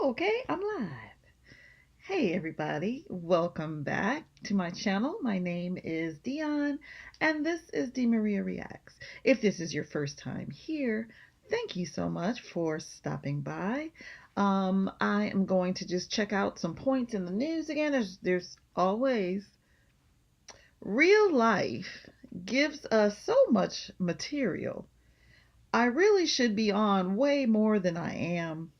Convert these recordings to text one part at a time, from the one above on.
Okay, I'm live. Hey, everybody, welcome back to my channel. My name is Dion, and this is Di Maria Reacts. If this is your first time here, thank you so much for stopping by. I am going to just check out some points in the news again. There's always real life gives us so much material. I really should be on way more than I am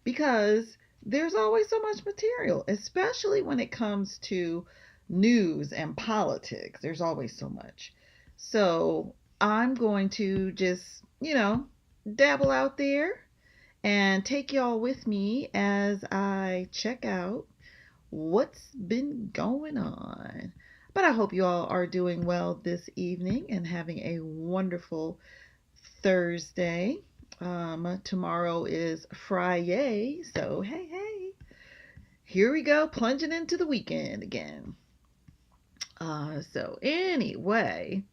because there's always so much material, especially when it comes to news and politics. There's always so much. So I'm going to just, dabble out there and take y'all with me as I check out what's been going on. But I hope you all are doing well this evening and having a wonderful Thursday. Tomorrow is Friday, so hey, here we go, plunging into the weekend again. So anyway,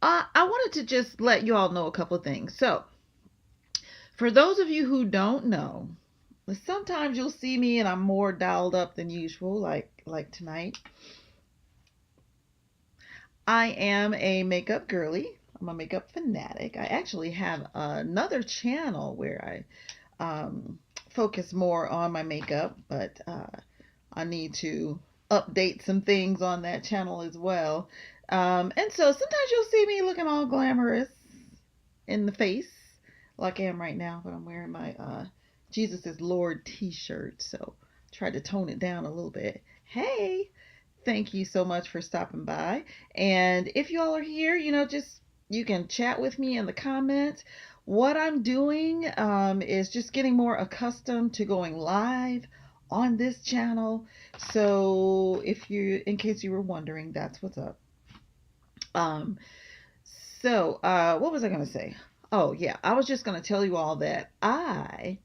I wanted to just let you all know a couple of things. So, for those of you who don't know, sometimes you'll see me and I'm more dialed up than usual, like tonight. I am a makeup girly. I'm a makeup fanatic. I actually have another channel where I focus more on my makeup, but I need to update some things on that channel as well. And so sometimes you'll see me looking all glamorous in the face, like I am right now, but I'm wearing my Jesus is Lord t-shirt, so try to tone it down a little bit. Hey, thank you so much for stopping by. And if you all are here, just you can chat with me in the comments. What I'm doing is just getting more accustomed to going live on this channel. So in case you were wondering, that's what's up. Um, what was I going to say? Oh, yeah, I was just going to tell you all that I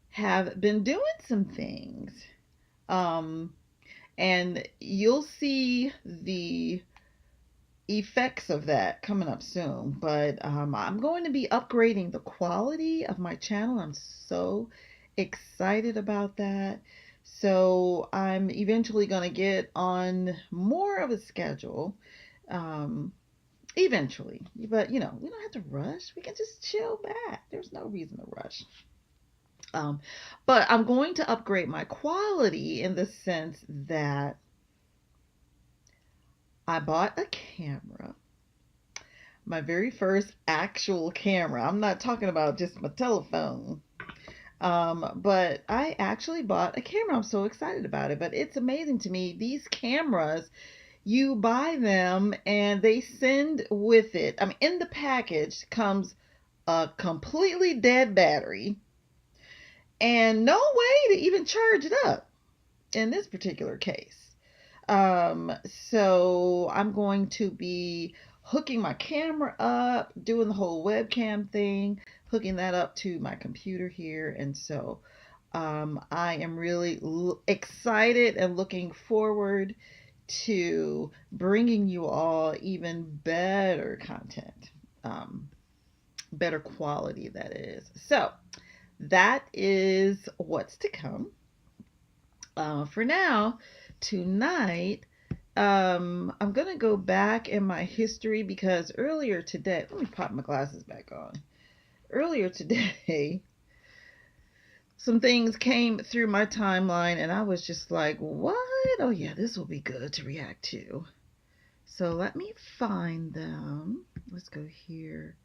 have been doing some things. Um, and you'll see the effects of that coming up soon. But I'm going to be upgrading the quality of my channel. I'm so excited about that. So I'm eventually going to get on more of a schedule. Um, Eventually. But, we don't have to rush. We can just chill back. There's no reason to rush. Um, but I'm going to upgrade my quality in the sense that I bought a camera, my very first actual camera. I'm not talking about just my telephone. But I actually bought a camera. I'm so excited about it. But it's amazing to me. These cameras, you buy them and they send with it. I mean, in the package comes a completely dead battery and no way to even charge it up in this particular case. So I'm going to be hooking my camera up, doing the whole webcam thing, hooking that up to my computer here. And so I am really excited and looking forward to bringing you all even better content, better quality, that is. So that is what's to come. For now, tonight, I'm going to go back in my history because earlier today, let me pop my glasses back on. Earlier today, some things came through my timeline and I was just like, what? Oh, yeah, this will be good to react to. So let me find them. Let's go here.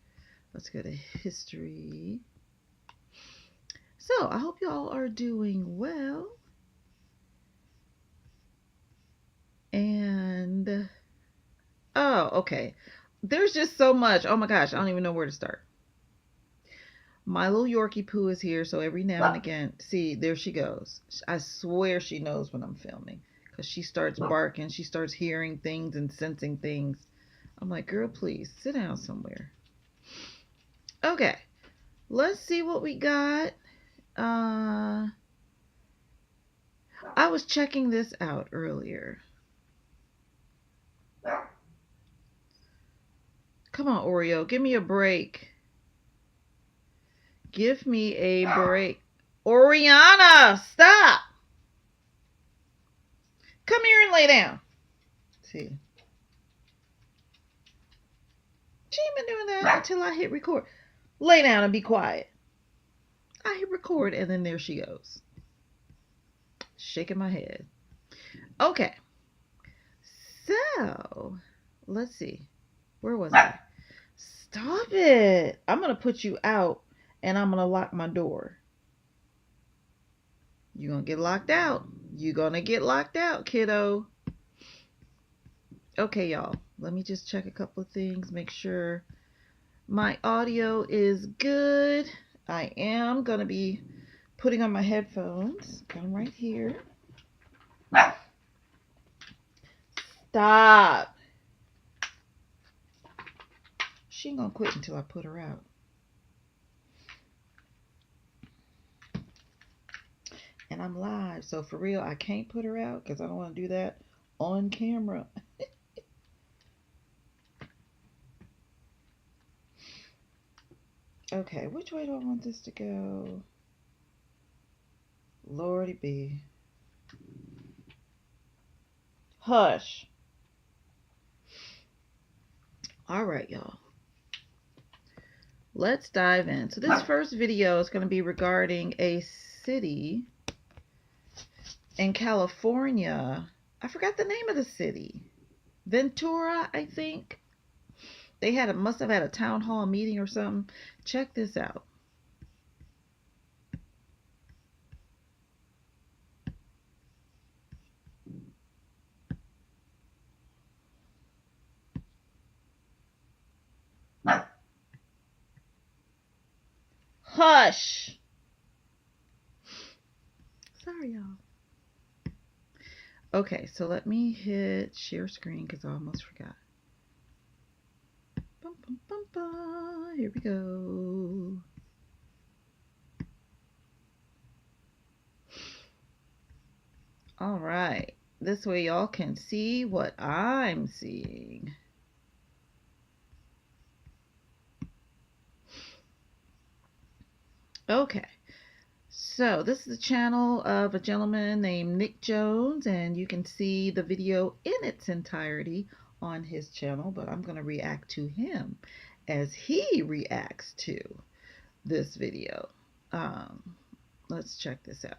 Let's go to history. So I hope y'all are doing well. And, oh, okay. There's just so much. Oh my gosh, I don't even know where to start. My little Yorkie Poo is here, so every now and again, see, there she goes. I swear she knows when I'm filming because she starts barking. She starts hearing things and sensing things. I'm like, girl, please sit down somewhere. Okay, let's see what we got. I was checking this out earlier. Come on, Oreo, give me a break. Give me a break. Oriana, stop. Come here and lay down. See. She ain't been doing that until I hit record. Lay down and be quiet. I hit record and then there she goes. Shaking my head. Okay. So, let's see. Where was I? Stop it. I'm going to put you out and I'm going to lock my door. You're going to get locked out. You're going to get locked out, kiddo. Okay, y'all. Let me just check a couple of things. Make sure my audio is good. I am going to be putting on my headphones. Come right here. Stop. She ain't going to quit until I put her out. And I'm live, so for real, I can't put her out because I don't want to do that on camera. Okay, which way do I want this to go? Lordy be. Hush. All right, y'all. Let's dive in. So this first video is going to be regarding a city in California. I forgot the name of the city. Ventura, I think. They must have had a town hall meeting or something. Check this out. Hush. Sorry, y'all. Okay, so let me hit share screen because I almost forgot. Bum, bum, bum, bum. Here we go. All right. This way y'all can see what I'm seeing. Okay. So this is the channel of a gentleman named Nick Jones, and you can see the video in its entirety on his channel, but I'm going to react to him as he reacts to this video. Let's check this out.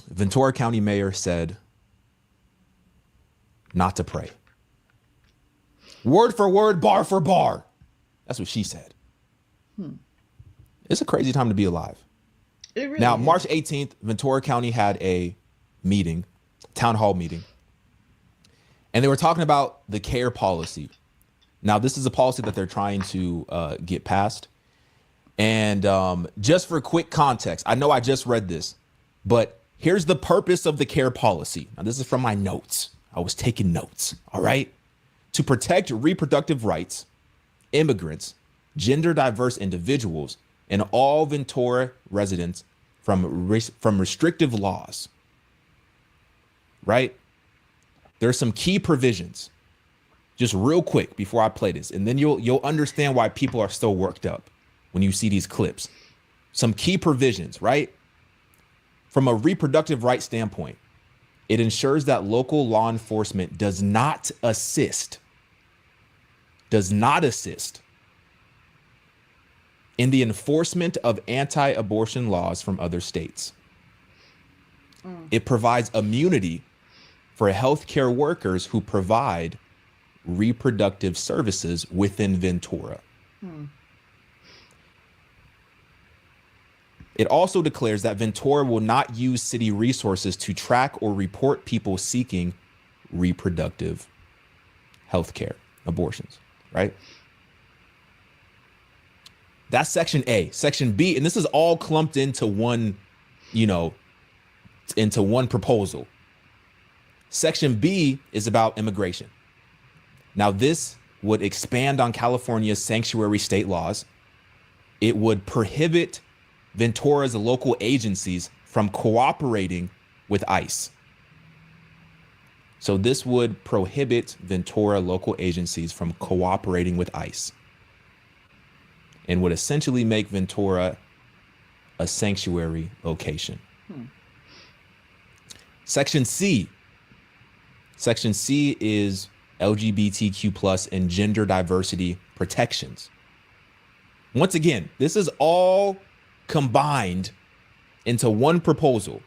Ventura County Mayor said not to pray. Word for word, bar for bar. That's what she said. It's a crazy time to be alive. It really Now, is. March 18th, Ventura County had a meeting, town hall meeting, and they were talking about the CARE policy. Now, this is a policy that they're trying to get passed. And just for quick context, I know I just read this, but here's the purpose of the CARE policy. Now, this is from my notes. I was taking notes, all right? To protect reproductive rights, immigrants, gender diverse individuals, and all Ventura residents from restrictive laws, right? There's some key provisions, just real quick before I play this, and then you'll understand why people are still worked up when you see these clips. Some key provisions, right? From a reproductive rights standpoint, it ensures that local law enforcement does not assist in the enforcement of anti-abortion laws from other states. It provides immunity for healthcare workers who provide reproductive services within Ventura. It also declares that Ventura will not use city resources to track or report people seeking reproductive health care, abortions, right? That's Section A. Section B, and this is all clumped into one, into one proposal. Section B is about immigration. Now, this would expand on California's sanctuary state laws. It would prohibit Ventura's local agencies from cooperating with ICE. So this would prohibit Ventura local agencies from cooperating with ICE and would essentially make Ventura a sanctuary location. Section C. Section C is LGBTQ plus and gender diversity protections. Once again, this is all combined into one proposal.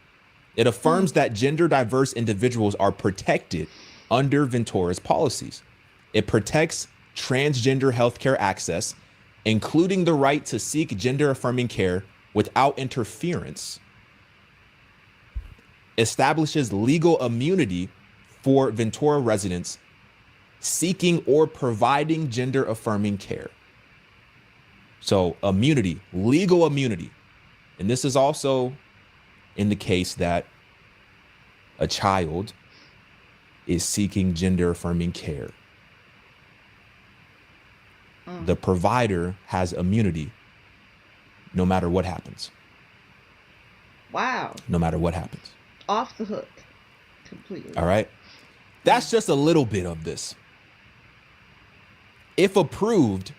It affirms that gender diverse individuals are protected under Ventura's policies. It protects transgender healthcare access, including the right to seek gender affirming care without interference. Establishes legal immunity for Ventura residents seeking or providing gender affirming care. So immunity, legal immunity. And this is also in the case that a child is seeking gender affirming care. The provider has immunity no matter what happens. Wow. No matter what happens. Off the hook. Completely. All right. That's just a little bit of this. If approved,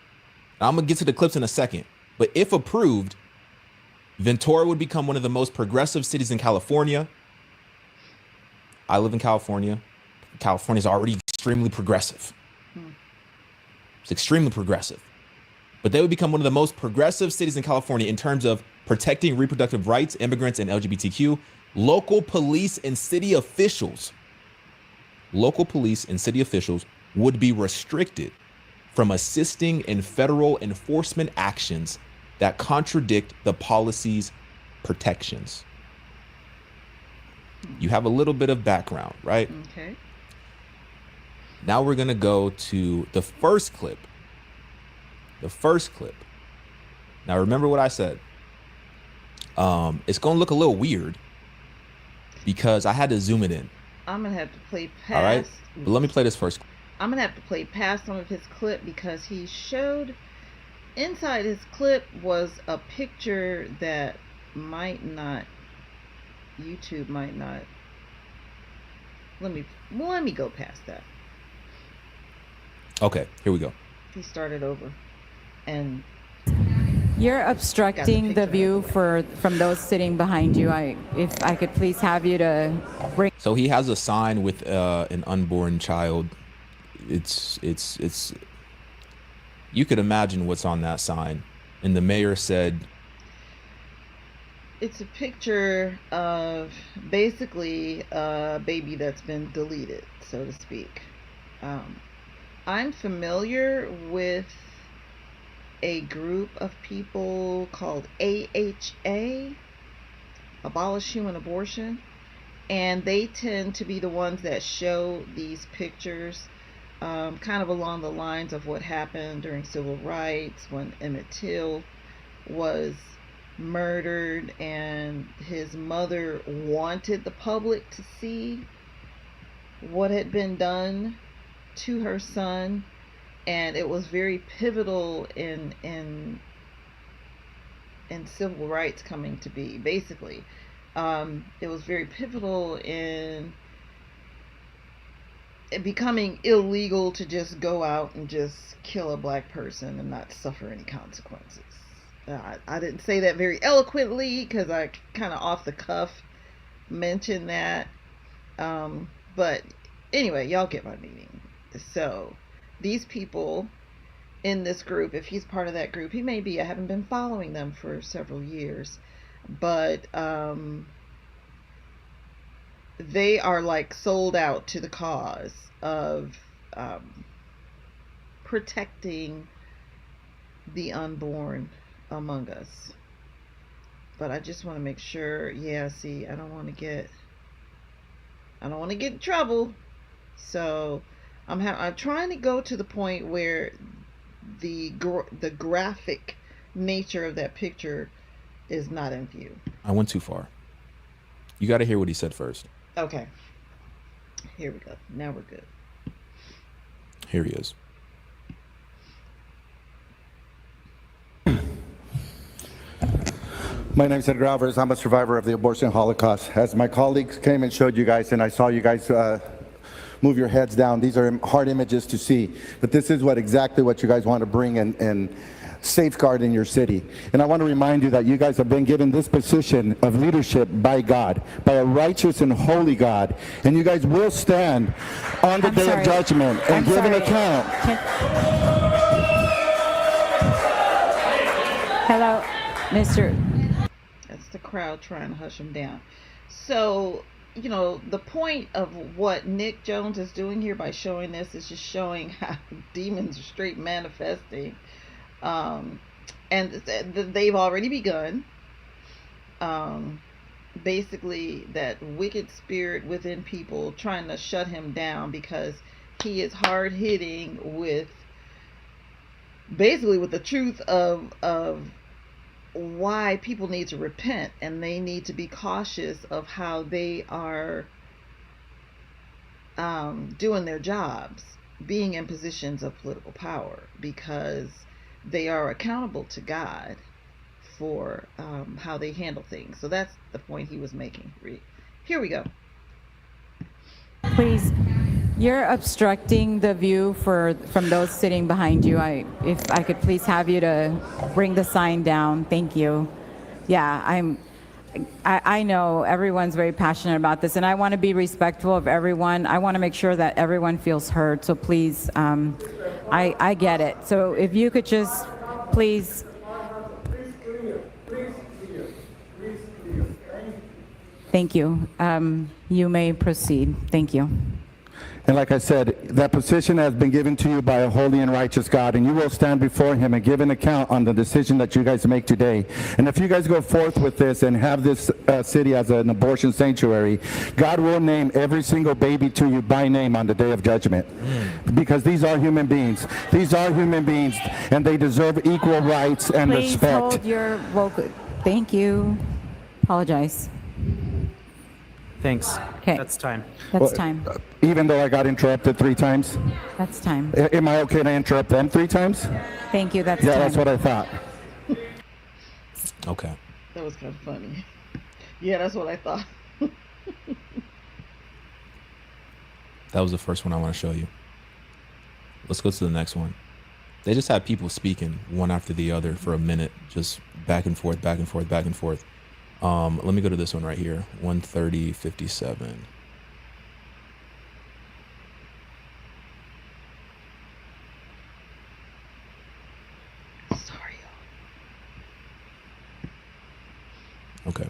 I'm going to get to the clips in a second, but if approved, Ventura would become one of the most progressive cities in California. I live in California. California is already extremely progressive. It's extremely progressive. But they would become one of the most progressive cities in California in terms of protecting reproductive rights, immigrants, and LGBTQ. Local police and city officials would be restricted from assisting in federal enforcement actions that contradict the policy's protections. You have a little bit of background, right? Okay. Now we're going to go to the first clip. The first clip. Now remember what I said. It's going to look a little weird because I had to zoom it in. I'm going to have to play past. All right. But let me play this first. I'm going to have to play past some of his clip because he showed inside his clip was a picture that YouTube might not. Let me go past that. Okay, here we go. He started over. And you're obstructing the view from those sitting behind you. If I could please have you to bring. So he has a sign with an unborn child. It's you could imagine what's on that sign. And the mayor said it's a picture of basically a baby that's been deleted, so to speak. I'm familiar with a group of people called AHA, Abolish Human Abortion, and they tend to be the ones that show these pictures kind of along the lines of what happened during civil rights when Emmett Till was murdered and his mother wanted the public to see what had been done to her son, and it was very pivotal in civil rights coming to be. Basically, it was very pivotal in it becoming illegal to just go out and just kill a black person and not suffer any consequences. I didn't say that very eloquently because I kind of off the cuff mentioned that, but anyway, y'all get my meaning. So these people in this group, if he's part of that group, he may be. I haven't been following them for several years, but they are like sold out to the cause of protecting the unborn among us. But I just want to make sure. Yeah, see, I don't want to get in trouble. So I'm trying to go to the point where the graphic nature of that picture is not in view. I went too far. You got to hear what he said first. Okay. Here we go. Now we're good. Here he is. My name is Edgar Alvarez. I'm a survivor of the abortion Holocaust. As my colleagues came and showed you guys, and I saw you guys move your heads down. These are hard images to see, but this is exactly what you guys want to bring and safeguard in your city. And I want to remind you that you guys have been given this position of leadership by God, by a righteous and holy God. And you guys will stand on the day of judgment and give an account. Hello, Mr. That's the crowd trying to hush him down. So, you know, the point of what Nick Jones is doing here by showing this is just showing how demons are straight manifesting. And they've already begun. Basically, that wicked spirit within people trying to shut him down because he is hard hitting with the truth of why people need to repent, and they need to be cautious of how they are doing their jobs, being in positions of political power, because they are accountable to God for how they handle things. So that's the point he was making. Here we go. Please, you're obstructing the view from those sitting behind you. If I could please have you to bring the sign down. Thank you. Yeah, I know everyone's very passionate about this, and I want to be respectful of everyone. I want to make sure that everyone feels heard. So please, I get it. So if you could just please. Thank you. You may proceed. Thank you. And like I said, that position has been given to you by a holy and righteous God, and you will stand before him and give an account on the decision that you guys make today. And if you guys go forth with this and have this city as an abortion sanctuary, God will name every single baby to you by name on the day of judgment. Because these are human beings. These are human beings, and they deserve equal rights and Please respect. hold your vocal. Thank you. Apologize. Thanks. Okay. That's time. That's time. Even though I got interrupted 3 times, That's time. am I okay to interrupt them 3 times? Thank you. That's Yeah, time. that's what I thought. Okay. That was kind of funny. Yeah, that's what I thought. That was the first one I want to show you. Let's go to the next one. They just had people speaking one after the other for a minute, just back and forth, back and forth, back and forth. Let me go to this one right here, 130:57. Sorry. Okay.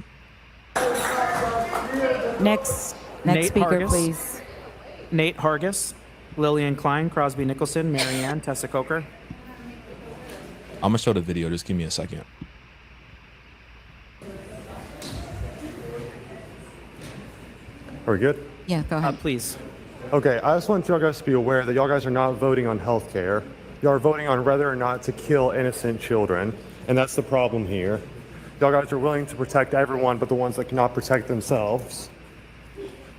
Next Nate speaker, Hargis. please. Nate Hargis, Lillian Klein, Crosby Nicholson, Marianne, Tessa Coker. I'm gonna show the video. Just give me a second. Are we good? Yeah, go ahead. Please. Okay, I just want y'all guys to be aware that y'all guys are not voting on health care. Y'all are voting on whether or not to kill innocent children, and that's the problem here. Y'all guys are willing to protect everyone but the ones that cannot protect themselves.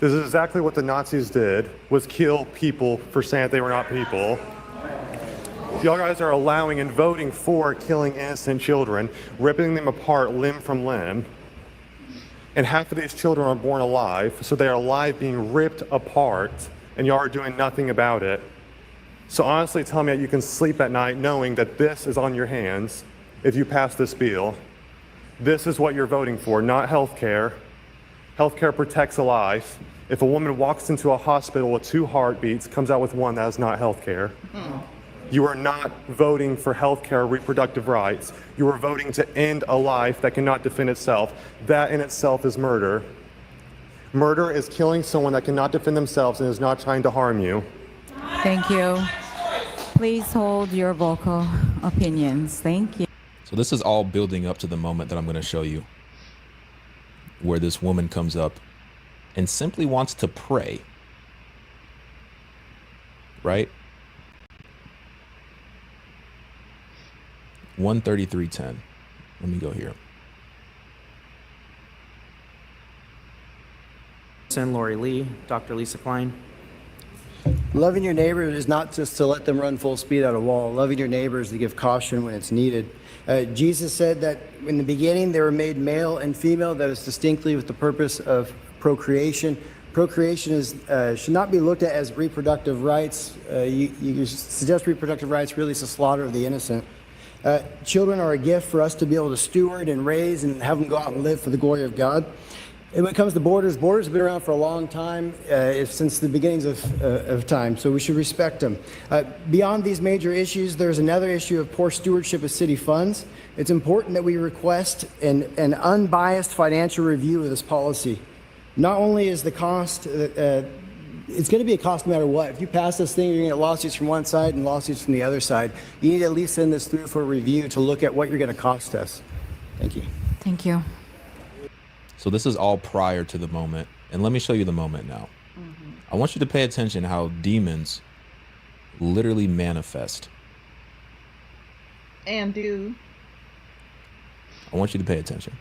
This is exactly what the Nazis did, was kill people for saying that they were not people. Y'all guys are allowing and voting for killing innocent children, ripping them apart limb from limb. And half of these children are born alive, so they are alive being ripped apart, and y'all are doing nothing about it. So honestly, tell me that you can sleep at night knowing that this is on your hands if you pass this bill. This is what you're voting for, not health care. Health care protects a life. If a woman walks into a hospital with 2 heartbeats, comes out with 1, that is not health care. You are not voting for health care or reproductive rights. You are voting to end a life that cannot defend itself. That in itself is murder. Murder is killing someone that cannot defend themselves and is not trying to harm you. Thank you. Please hold your vocal opinions. Thank you. So this is all building up to the moment that I'm going to show you, where this woman comes up and simply wants to pray. Right? 133:10. Let me go here. Lori Lee, Dr. Lisa Klein. Loving your neighbor is not just to let them run full speed at a wall. Loving your neighbor is to give caution when it's needed. Jesus said that in the beginning they were made male and female. That is distinctly with the purpose of procreation. Procreation should not be looked at as reproductive rights. You suggest reproductive rights, really it's the slaughter of the innocent. Children are a gift for us to be able to steward and raise and have them go out and live for the glory of God. And when it comes to borders have been around for a long time, since the beginnings of time, so we should respect them. Beyond these major issues, there's another issue of poor stewardship of city funds. It's important that we request an unbiased financial review of this policy. Not only is the cost, it's going to be a cost no matter what. If you pass this thing, you're going to get lawsuits from one side and lawsuits from the other side. You need to at least send this through for a review to look at what you're going to cost us. Thank you. Thank you. So this is all prior to the moment. And let me show you the moment now. I want you to pay attention how demons literally manifest. And do. I want you to pay attention.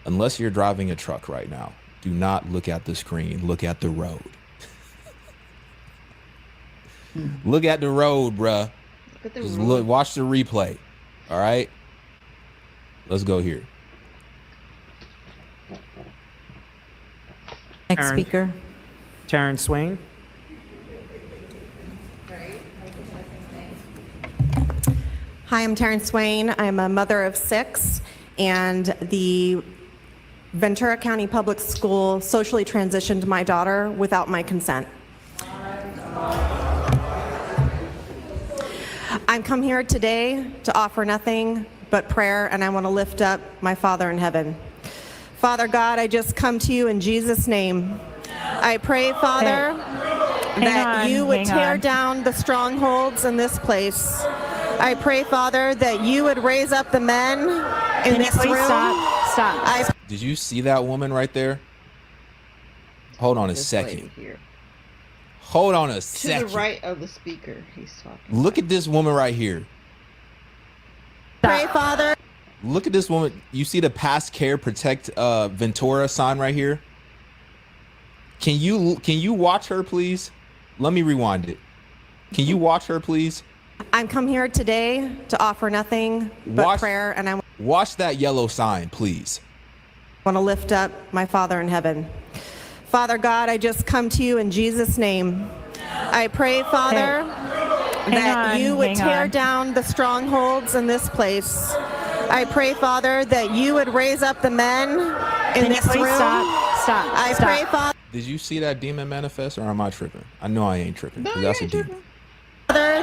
Unless you're driving a truck right now, do not look at the screen. Look at the road. Look at the road, bruh. Look at the Just road. look, watch the replay. All right? Let's go here. Next Aaron. speaker. Taryn Swain. Hi, I'm Taryn Swain. I'm a mother of 6, and the Ventura County Public School socially transitioned my daughter without my consent. I'm come here today to offer nothing but prayer, and I want to lift up my Father in heaven. Father God, I just come to you in Jesus' name. I pray, Father, that you would tear down the strongholds in this place. I pray, Father, that you would raise up the men in this room. Stop. Did you see that woman right there? Hold on a This lady second. here. Hold on a To second. the right of the speaker, he's talking. Look at this woman right here. Pray, Father. Look at this woman. You see the Pass Care Protect Ventura sign right here? Can you watch her, please? Let me rewind it. Can you watch her, please? I'm come here today to offer nothing but Watch- prayer, and I Watch that yellow sign, please. want to lift up my Father in heaven. Father God, I just come to you in Jesus' name. I pray, Father, that you would tear down the strongholds in this place. I pray, Father, that you would raise up the men in this room. I pray, Father, Did you see that demon manifest, or am I tripping? I know I ain't tripping. 'Cause No, that's you a ain't demon. tripping.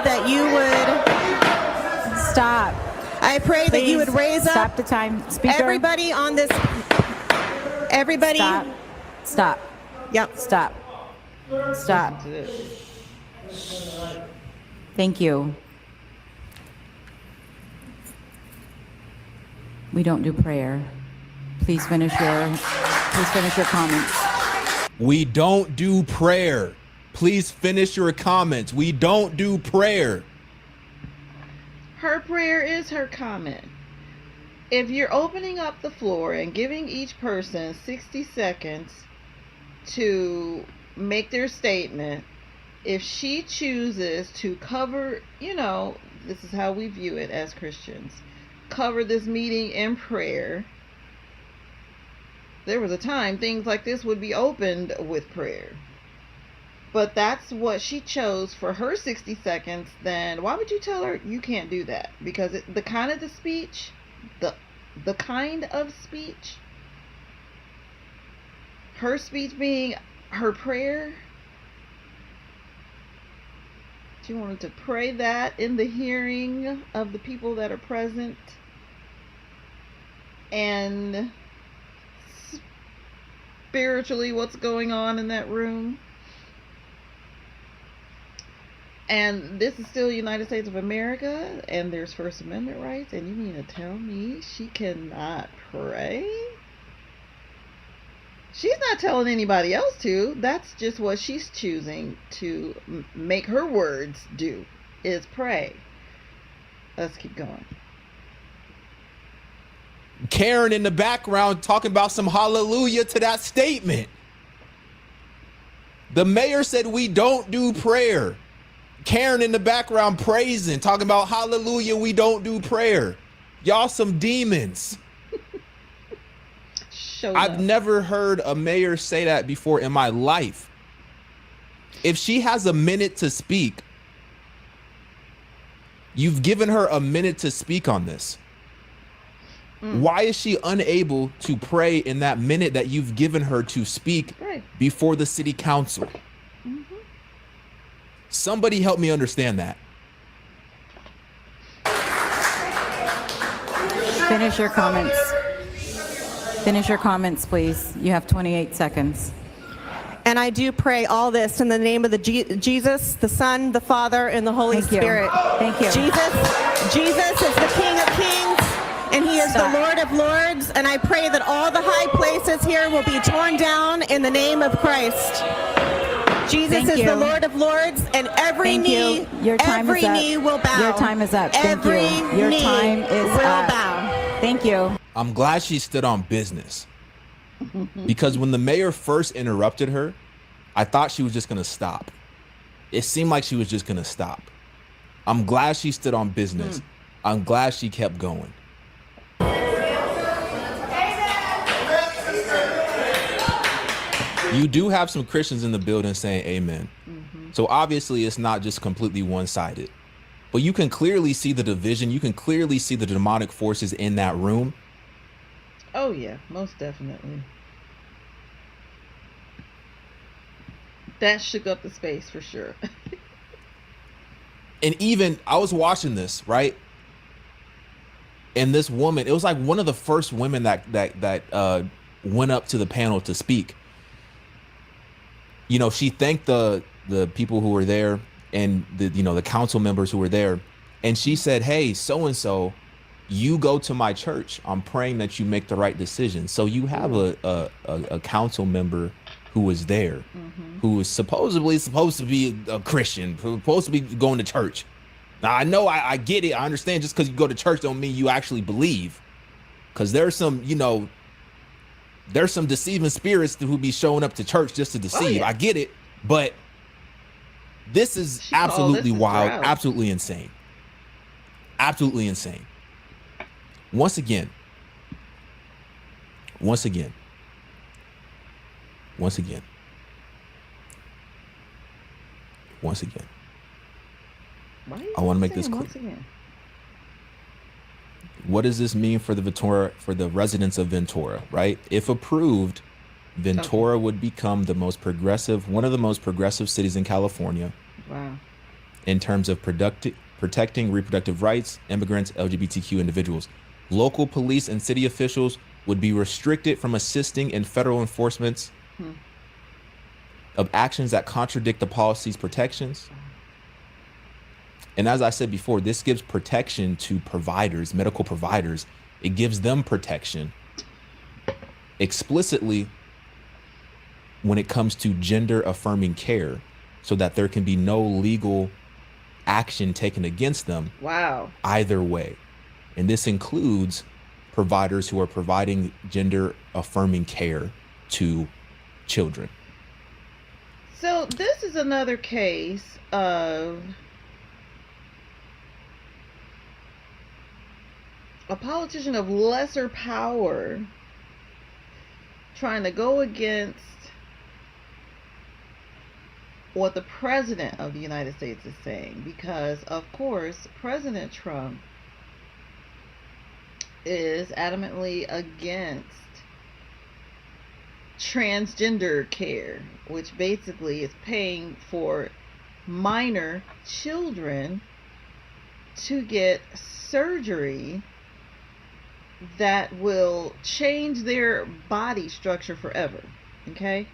that you would. Stop. I pray that you would raise Stop up the time. Speaker. everybody on this. Everybody. Stop. Stop. Yep. Stop. Stop. To this. Thank you. We don't do prayer. Please finish your comments. We don't do prayer. Please finish your comments. We don't do prayer. Her prayer is her comment. If you're opening up the floor and giving each person 60 seconds to make their statement, if she chooses to cover, this is how we view it as Christians, cover this meeting in prayer. There was a time things like this would be opened with prayer. But that's what she chose for her 60 seconds. Then why would you tell her you can't do that? Because the kind of speech, her speech being her prayer, she wanted to pray that in the hearing of the people that are present. And spiritually, what's going on in that room. And this is still United States of America, and there's First Amendment rights, and you mean to tell me she cannot pray? She's not telling anybody else to. That's just what she's choosing to make her words do, is pray. Let's keep going. Karen in the background talking about some hallelujah to that statement. The mayor said we don't do prayer. Karen in the background praising, talking about hallelujah, we don't do prayer. Y'all some demons. Show I've up. never heard a mayor say that before in my life. If she has a minute to speak, you've given her a minute to speak on this. Why is she unable to pray in that minute that you've given her to speak Right. before the city council? Somebody help me understand that. Finish your comments. Finish your comments, please. You have 28 seconds. And I do pray all this in the name of the Jesus, the Son, the Father, and the Holy Thank you. Spirit. Thank you. Jesus is the King of Kings, and he is Stop. the Lord of Lords. And I pray that all the high places here will be torn down in the name of Christ. Jesus Thank is you. the Lord of Lords, and every Thank knee, you. Your time every is up. knee will bow. Your time is up. Thank Every you. Your knee time is will up. bow. Thank you. I'm glad she stood on business. Because when the mayor first interrupted her, I thought she was just going to stop. It seemed like she was just going to stop. I'm glad she stood on business. I'm glad she kept going. You do have some Christians in the building saying amen. So obviously it's not just completely one-sided. But you can clearly see the division. You can clearly see the demonic forces in that room. Oh yeah, most definitely. That shook up the space for sure. And even I was watching this, right? And this woman, it was like one of the first women that went up to the panel to speak. You know, she thanked the people who were there and the council members who were there, and she said, "Hey, so and so, you go to my church. I'm praying that you make the right decision." So you have a council member who was there, who was supposed to be a Christian, supposed to be going to church. Now I know I get it. I understand. Just because you go to church don't mean you actually believe, because there's some there's some deceiving spirits who be showing up to church just to deceive. yeah. I get it, but this is She called absolutely this is wild, drought. absolutely insane. Absolutely insane. Once again. Why are you I wanna make this saying clear. once again? What does this mean for the residents of Ventura, right? If approved, Ventura would become one of the most progressive cities in California Wow. in terms of protecting reproductive rights, immigrants, LGBTQ individuals. Local police and city officials would be restricted from assisting in federal enforcements of actions that contradict the policy's protections. And as I said before, this gives protection to providers, medical providers. It gives them protection explicitly when it comes to gender affirming care, so that there can be no legal action taken against them Wow. either way. And this includes providers who are providing gender affirming care to children. So this is another case of a politician of lesser power trying to go against what the president of the United States is saying, because of course President Trump is adamantly against transgender care, which basically is paying for minor children to get surgery that will change their body structure forever. Okay?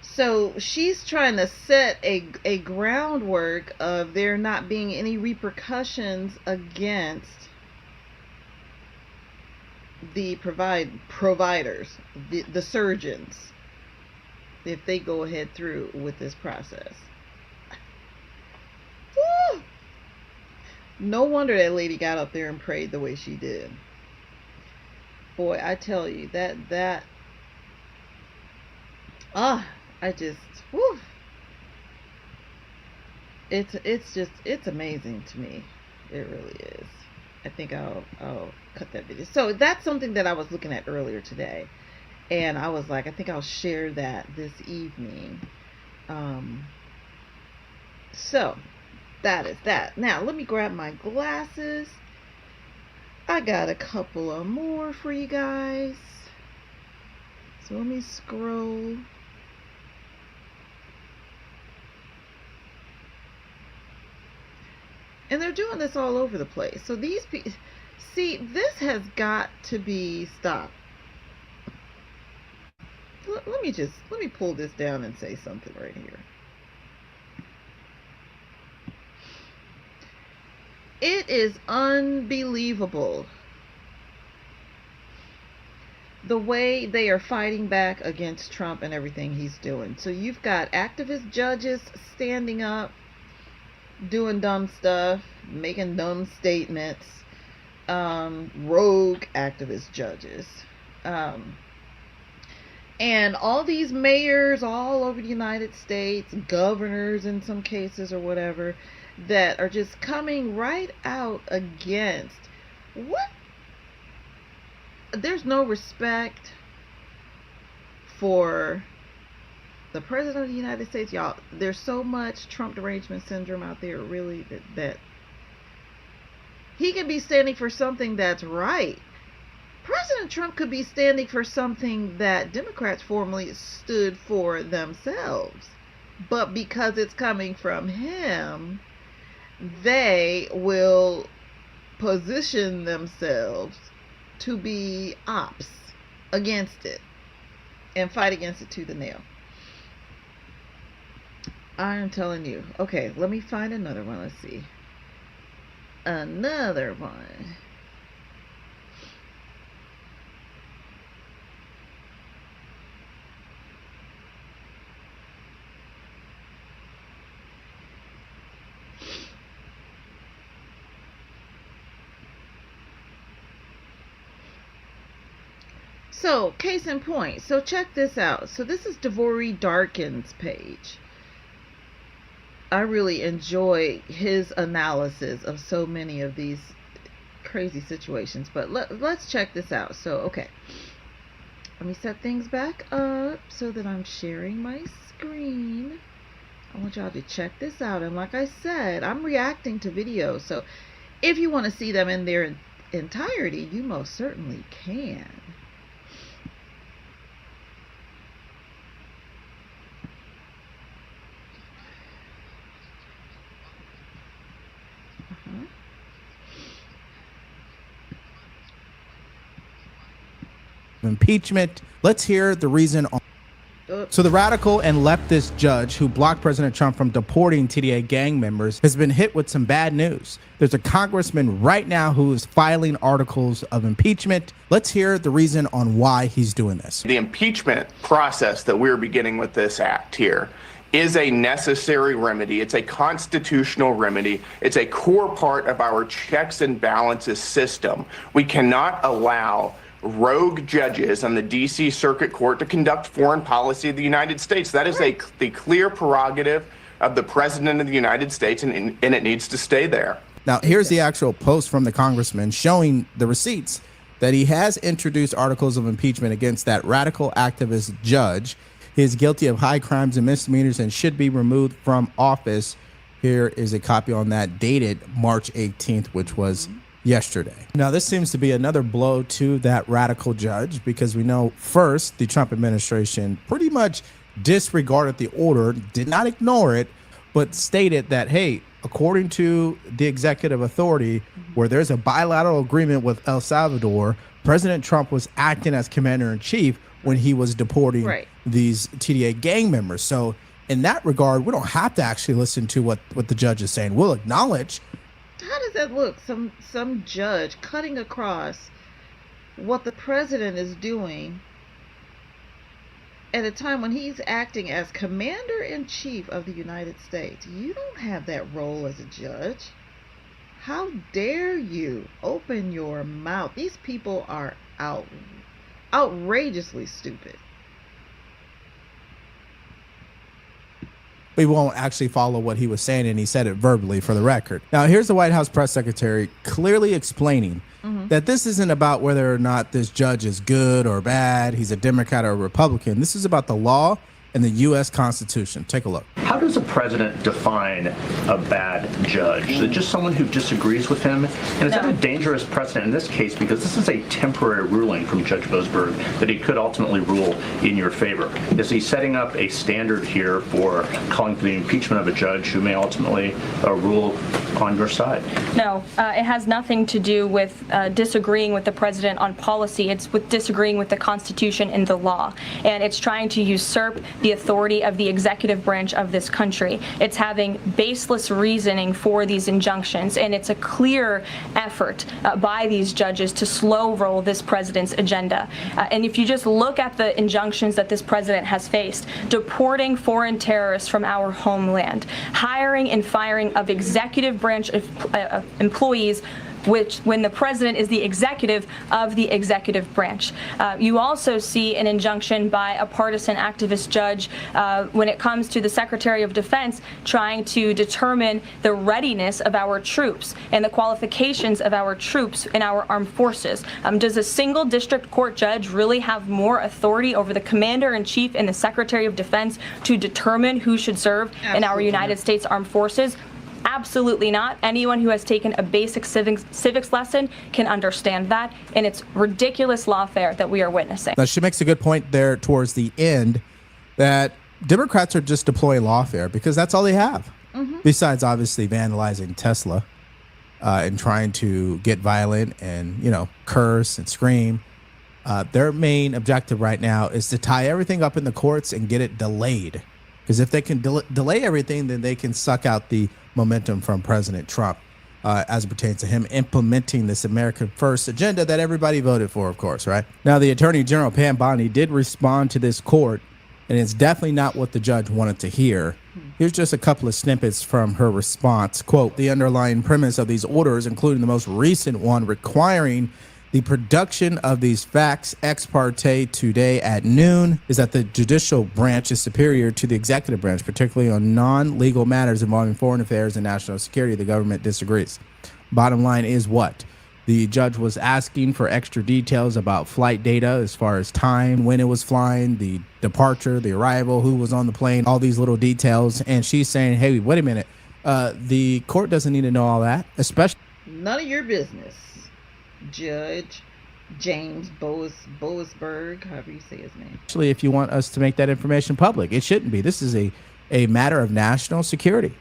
So she's trying to set a groundwork of there not being any repercussions against the providers, the surgeons, if they go ahead through with this process. Woo! No wonder that lady got up there and prayed the way she did. Boy, I tell you, I just, whew. It's amazing to me. It really is. I think I'll cut that video. So that's something that I was looking at earlier today, and I was like, I think I'll share that this evening. So that is that. Now let me grab my glasses. I got a couple of more for you guys. So let me scroll. And they're doing this all over the place. So these people, see, this has got to be stopped. Let me pull this down and say something right here. It is unbelievable the way they are fighting back against Trump and everything he's doing. So you've got activist judges standing up, doing dumb stuff, making dumb statements, rogue activist judges, and all these mayors all over the United States, governors in some cases or whatever, that are just coming right out against what? There's no respect for the president of the United States, y'all. There's so much Trump derangement syndrome out there, really, that he can be standing for something that's right. President Trump could be standing for something that Democrats formerly stood for themselves, but because it's coming from him, they will position themselves to be ops against it and fight against it tooth and nail. I am telling you. Okay, let me find another one. Let's see. Another one. So, case in point. So, check this out. So, this is Devori Darkin's page. I really enjoy his analysis of so many of these crazy situations. But let's check this out. So, okay. Let me set things back up so that I'm sharing my screen. I want y'all to check this out. And like I said, I'm reacting to videos. So, if you want to see them in their entirety, you most certainly can. Impeachment. Let's hear the reason. So the radical and leftist judge who blocked President Trump from deporting TDA gang members has been hit with some bad news. There's a congressman right now who is filing articles of impeachment. Let's hear the reason on why he's doing this. The impeachment process that we're beginning with this act here is a necessary remedy. It's a constitutional remedy. It's a core part of our checks and balances system. We cannot allow rogue judges on the D.C. Circuit Court to conduct foreign policy of the United States. That is the clear prerogative of the President of the United States, and it needs to stay there. Now, here's the actual post from the congressman showing the receipts that he has introduced articles of impeachment against that radical activist judge. He is guilty of high crimes and misdemeanors and should be removed from office. Here is a copy on that dated March 18th, which was yesterday. Now, this seems to be another blow to that radical judge because we know first the Trump administration pretty much disregarded the order, did not ignore it, but stated that, hey, according to the executive authority, where there's a bilateral agreement with El Salvador, President Trump was acting as commander-in-chief when he was deporting these TDA gang members. So in that regard, we don't have to actually listen to what the judge is saying. We'll acknowledge. How does that look? Some judge cutting across what the president is doing at a time when he's acting as commander-in-chief of the United States. You don't have that role as a judge. How dare you open your mouth? These people are outrageously stupid. We won't actually follow what he was saying, and he said it verbally for the record. Now, here's the White House press secretary clearly explaining that this isn't about whether or not this judge is good or bad, he's a Democrat or a Republican. This is about the law in the U.S. Constitution. Take a look. How does a president define a bad judge? Is it just someone who disagrees with him? And is that a dangerous precedent in this case? Because this is a temporary ruling from Judge Boasberg that he could ultimately rule in your favor. Is he setting up a standard here for calling for the impeachment of a judge who may ultimately rule on your side? No, it has nothing to do with disagreeing with the president on policy. It's with disagreeing with the Constitution and the law. And it's trying to usurp the authority of the executive branch of this country. It's having baseless reasoning for these injunctions, and it's a clear effort by these judges to slow roll this president's agenda. And if you just look at the injunctions that this president has faced, deporting foreign terrorists from our homeland, hiring and firing of executive branch employees, which when the president is the executive of the executive branch. You also see an injunction by a partisan activist judge when it comes to the Secretary of Defense trying to determine the readiness of our troops and the qualifications of our troops in our armed forces. Does a single district court judge really have more authority over the Commander-in-Chief and the Secretary of Defense to determine who should serve in our United States Armed Forces? Absolutely not. Anyone who has taken a basic civics lesson can understand that, and it's ridiculous lawfare that we are witnessing. Now, she makes a good point there towards the end that Democrats are just deploying lawfare because that's all they have. Besides, obviously, vandalizing Tesla and trying to get violent and, curse and scream. Their main objective right now is to tie everything up in the courts and get it delayed. Because if they can delay everything, then they can suck out the momentum from President Trump as it pertains to him implementing this America First agenda that everybody voted for, of course, right? Now, the Attorney General, Pam Bondi, did respond to this court, and it's definitely not what the judge wanted to hear. Here's just a couple of snippets from her response. Quote, the underlying premise of these orders, including the most recent one requiring the production of these facts ex parte today at noon, is that the judicial branch is superior to the executive branch, particularly on non-legal matters involving foreign affairs and national security. The government disagrees. Bottom line is what? The judge was asking for extra details about flight data as far as time, when it was flying, the departure, the arrival, who was on the plane, all these little details. And she's saying, hey, wait a minute. The court doesn't need to know all that, especially. None of your business. Judge James Boasberg, however you say his name. Actually, if you want us to make that information public, it shouldn't be. This is a matter of national security,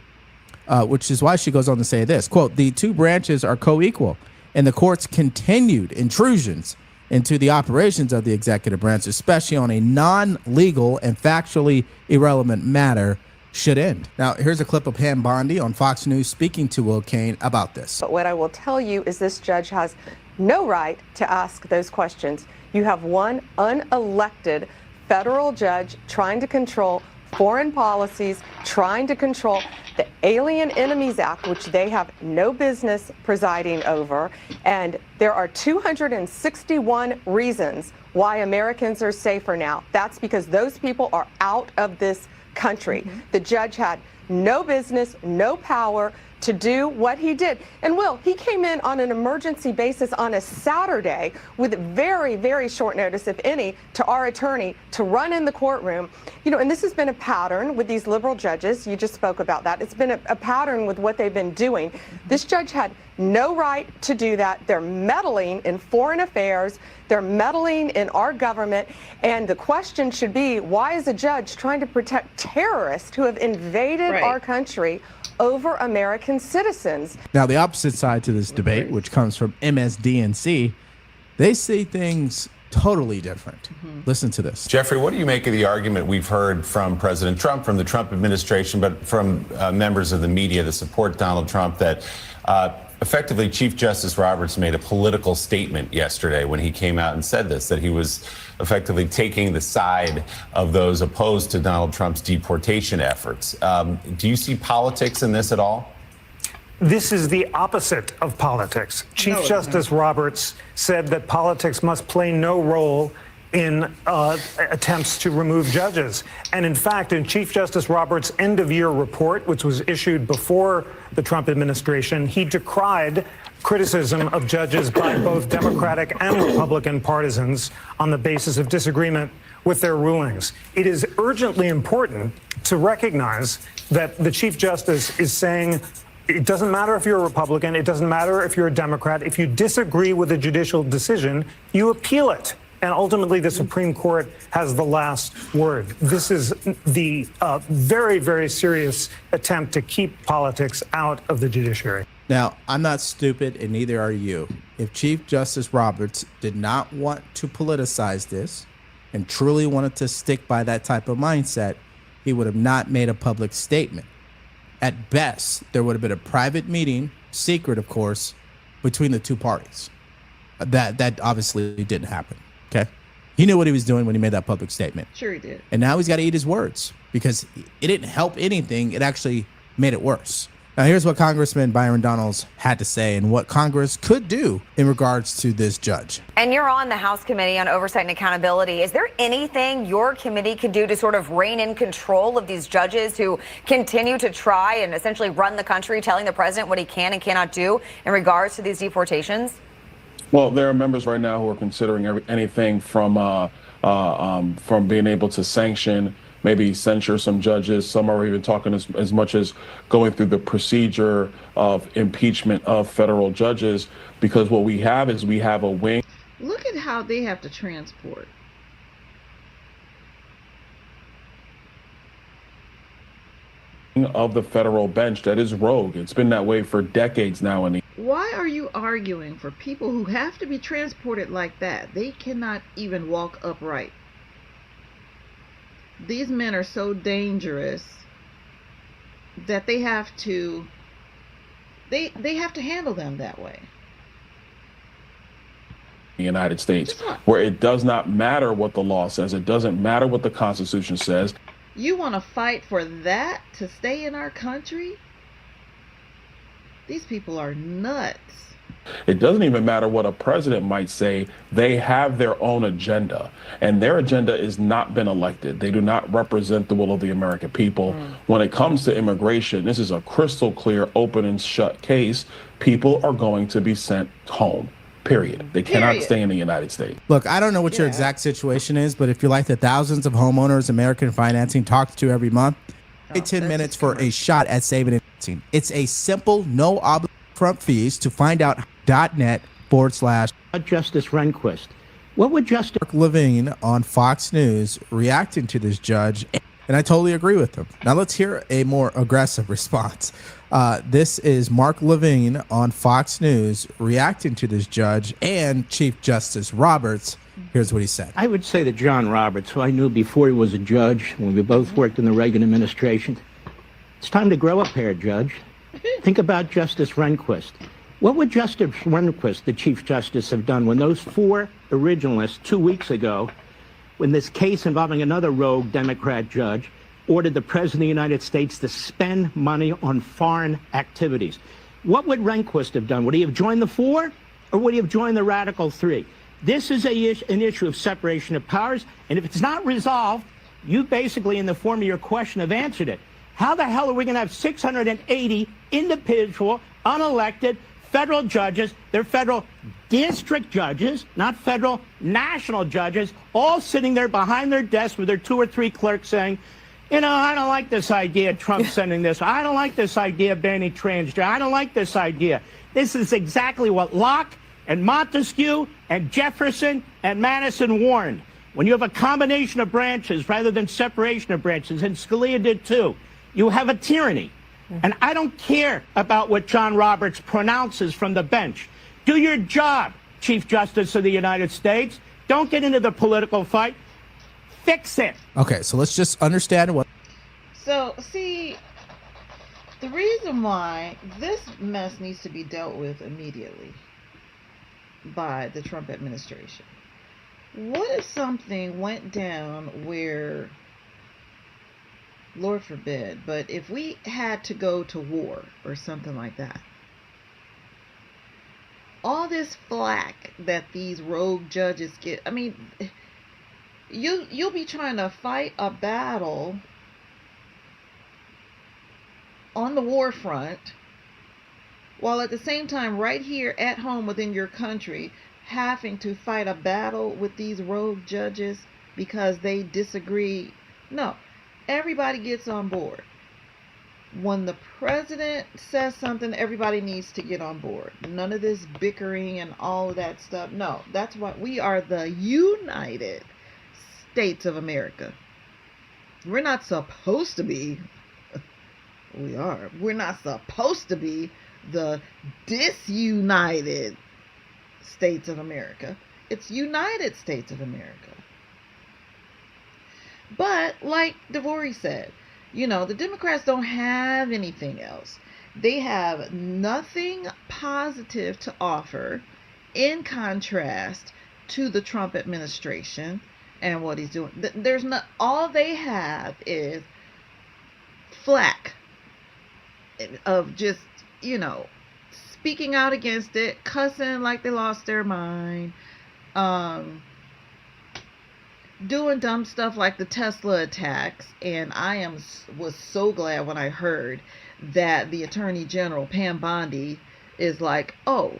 which is why she goes on to say this, quote, the two branches are co-equal, and the court's continued intrusions into the operations of the executive branch, especially on a non-legal and factually irrelevant matter, should end. Now, here's a clip of Pam Bondi on Fox News speaking to Will Cain about this. But what I will tell you is this judge has no right to ask those questions. You have one unelected federal judge trying to control foreign policies, trying to control the Alien Enemies Act, which they have no business presiding over. And there are 261 reasons why Americans are safer now. That's because those people are out of this country. The judge had no business, no power to do what he did. And he came in on an emergency basis on a Saturday with very, very short notice, if any, to our attorney to run in the courtroom. And this has been a pattern with these liberal judges. You just spoke about that. It's been a pattern with what they've been doing. This judge had no right to do that. They're meddling in foreign affairs. They're meddling in our government. And the question should be, why is a judge trying to protect terrorists who have invaded our country over American citizens? Now, the opposite side to this debate, which comes from MSDNC, they see things totally different. Listen to this. Jeffrey, what do you make of the argument we've heard from President Trump, from the Trump administration, but from members of the media that support Donald Trump, that effectively Chief Justice Roberts made a political statement yesterday when he came out and said this, that he was effectively taking the side of those opposed to Donald Trump's deportation efforts. Do you see politics in this at all? This is the opposite of politics. Chief Justice Roberts said that politics must play no role in attempts to remove judges. And in fact, in Chief Justice Roberts' end-of-year report, which was issued before the Trump administration, he decried criticism of judges by both Democratic and Republican partisans on the basis of disagreement with their rulings. It is urgently important to recognize that the Chief Justice is saying it doesn't matter if you're a Republican, it doesn't matter if you're a Democrat. If you disagree with a judicial decision, you appeal it. And ultimately, the Supreme Court has the last word. This is the very, very serious attempt to keep politics out of the judiciary. Now, I'm not stupid, and neither are you. If Chief Justice Roberts did not want to politicize this and truly wanted to stick by that type of mindset, he would have not made a public statement. At best, there would have been a private meeting, secret, of course, between the two parties. That obviously didn't happen. Okay. He knew what he was doing when he made that public statement. Sure he did. And now he's got to eat his words because it didn't help anything. It actually made it worse. Now, here's what Congressman Byron Donalds had to say and what Congress could do in regards to this judge. And you're on the House Committee on Oversight and Accountability. Is there anything your committee could do to sort of rein in control of these judges who continue to try and essentially run the country, telling the president what he can and cannot do in regards to these deportations? Well, there are members right now who are considering anything from being able to sanction, maybe censure some judges. Some are even talking as much as going through the procedure of impeachment of federal judges, because what we have is we have a wing. Look at how they have to transport. Of the federal bench that is rogue. It's been that way for decades now. And why are you arguing for people who have to be transported like that? They cannot even walk upright. These men are so dangerous that they have to handle them that way. The United States, where it does not matter what the law says, it doesn't matter what the Constitution says. You want to fight for that to stay in our country? These people are nuts. It doesn't even matter what a president might say. They have their own agenda, and their agenda has not been elected. They do not represent the will of the American people. When it comes to immigration, this is a crystal clear, open and shut case. People are going to be sent home. Period. They cannot stay in the United States. Look, I don't know what your exact situation is, but if you're like the thousands of homeowners American Financing talks to every month, pay 10 minutes for a shot at saving and financing. It's a simple, no obligation upfront fees to find out .net/. Justice Rehnquist. What would Justice Mark Levine on Fox News reacting to this judge? And I totally agree with him. Now let's hear a more aggressive response. This is Mark Levine on Fox News reacting to this judge and Chief Justice Roberts. Here's what he said. I would say that John Roberts, who I knew before he was a judge, when we both worked in the Reagan administration, it's time to grow up here, Judge. Think about Justice Rehnquist. What would Justice Rehnquist, the Chief Justice, have done when those four originalists 2 weeks ago, when this case involving another rogue Democrat judge, ordered the President of the United States to spend money on foreign activities? What would Rehnquist have done? Would he have joined the four, or would he have joined the radical three? This is an issue of separation of powers, and if it's not resolved, you basically, in the form of your question, have answered it. How the hell are we going to have 680 individual, unelected federal judges, they're federal district judges, not federal national judges, all sitting there behind their desk with their 2 or 3 clerks saying, you know, I don't like this idea, Trump sending this. I don't like this idea of banning transgender. I don't like this idea. This is exactly what Locke and Montesquieu and Jefferson and Madison warned. When you have a combination of branches rather than separation of branches, and Scalia did too, you have a tyranny. And I don't care about what John Roberts pronounces from the bench. Do your job, Chief Justice of the United States. Don't get into the political fight. Fix it. Okay, so let's just understand what. So, see, the reason why this mess needs to be dealt with immediately by the Trump administration. What if something went down where, Lord forbid, but if we had to go to war or something like that, all this flack that these rogue judges get, I mean, you'll be trying to fight a battle on the war front while at the same time right here at home within your country having to fight a battle with these rogue judges because they disagree. No, everybody gets on board. When the president says something, everybody needs to get on board. None of this bickering and all of that stuff. No, that's what we are, the United States of America. We're not supposed to be. We are. We're not supposed to be the disunited States of America. It's United States of America. But like DeVore said, you know, the Democrats don't have anything else. They have nothing positive to offer in contrast to the Trump administration and what he's doing. There's not, all they have is flack of just, you know, speaking out against it, cussing like they lost their mind, doing dumb stuff like the Tesla attacks. And I was so glad when I heard that the Attorney General, Pam Bondi, is like, oh,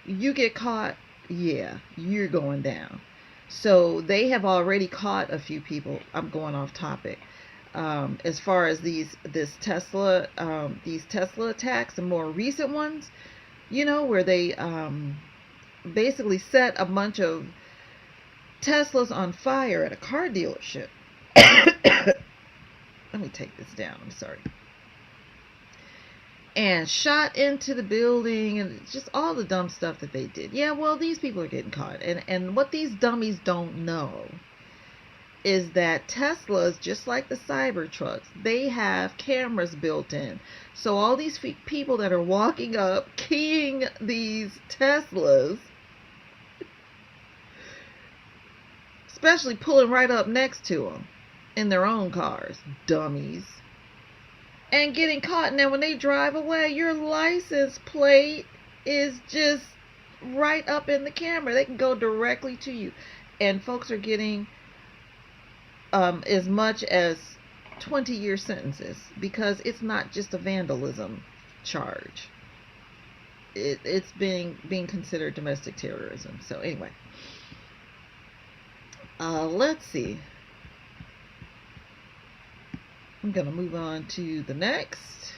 you get caught, yeah, you're going down. So they have already caught a few people. I'm going off topic. As far as these Tesla attacks, the more recent ones, you know, where they basically set a bunch of Teslas on fire at a car dealership. Let me take this down. I'm sorry. And shot into the building, and just all the dumb stuff that they did. Yeah, well, these people are getting caught. And what these dummies don't know is that Teslas, just like the Cybertrucks, they have cameras built in. So all these people that are walking up, keying these Teslas, especially pulling right up next to them in their own cars, dummies, and getting caught. And then when they drive away, your license plate is just right up in the camera. They can go directly to you. And folks are getting as much as 20-year sentences because it's not just a vandalism charge. It's being considered domestic terrorism. So anyway, let's see. I'm gonna move on to the next.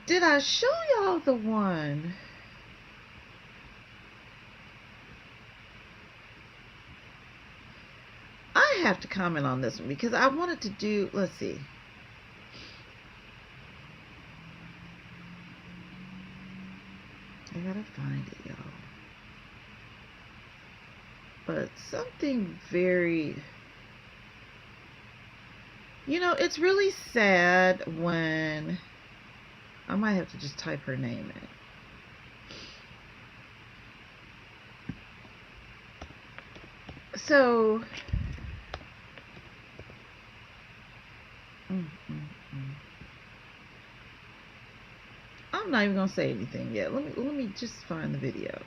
Did I show y'all the one? I have to comment on this one because I wanted to do, let's see. I gotta find it, y'all. But something very, you know, it's really sad when, I might have to just type her name in. So, I'm not even gonna say anything yet. Let me just find the video.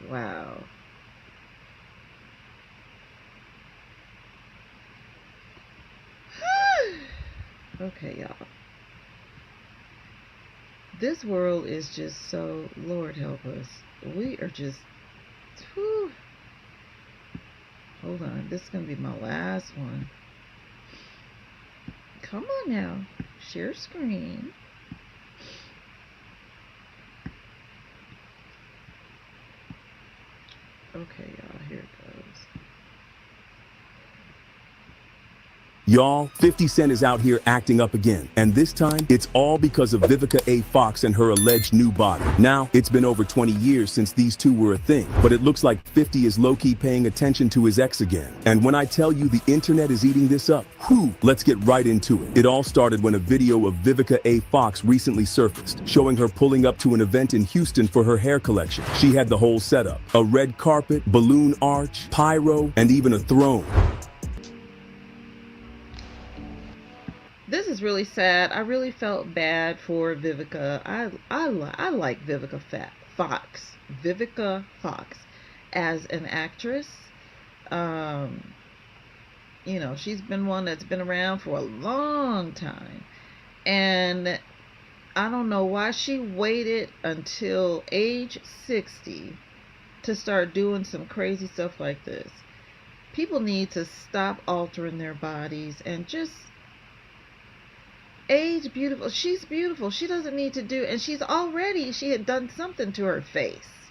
Wow. Okay, y'all. This world is just so, Lord help us. We are just, whew. Hold on, this is gonna be my last one. Come on now, share screen. Okay, y'all, here it goes. Y'all, 50 Cent is out here acting up again. And this time, it's all because of Vivica A. Fox and her alleged new body. Now, it's been over 20 years since these two were a thing, but it looks like 50 is low-key paying attention to his ex again. And when I tell you the internet is eating this up, whew, let's get right into it. It all started when a video of Vivica A. Fox recently surfaced, showing her pulling up to an event in Houston for her hair collection. She had the whole setup: a red carpet, balloon arch, pyro, and even a throne. This is really sad. I really felt bad for Vivica. I like Vivica Fox. Vivica Fox as an actress. You know, she's been one that's been around for a long time. And I don't know why she waited until age 60 to start doing some crazy stuff like this. People need to stop altering their bodies and just age beautiful. She's beautiful. She doesn't need to do, and she had done something to her face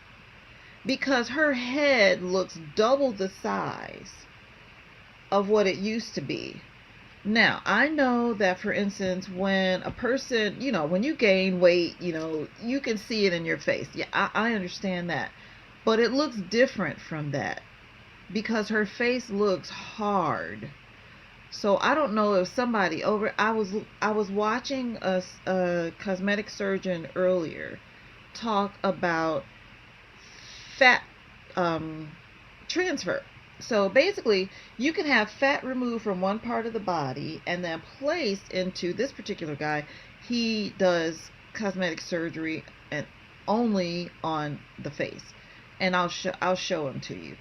because her head looks double the size of what it used to be. Now, I know that, for instance, when a person, when you gain weight, you can see it in your face. Yeah, I understand that. But it looks different from that because her face looks hard. So I don't know if somebody I was watching a cosmetic surgeon earlier talk about fat transfer. So basically, you can have fat removed from one part of the body and then placed into this particular guy. He does cosmetic surgery and only on the face. And I'll show him to you.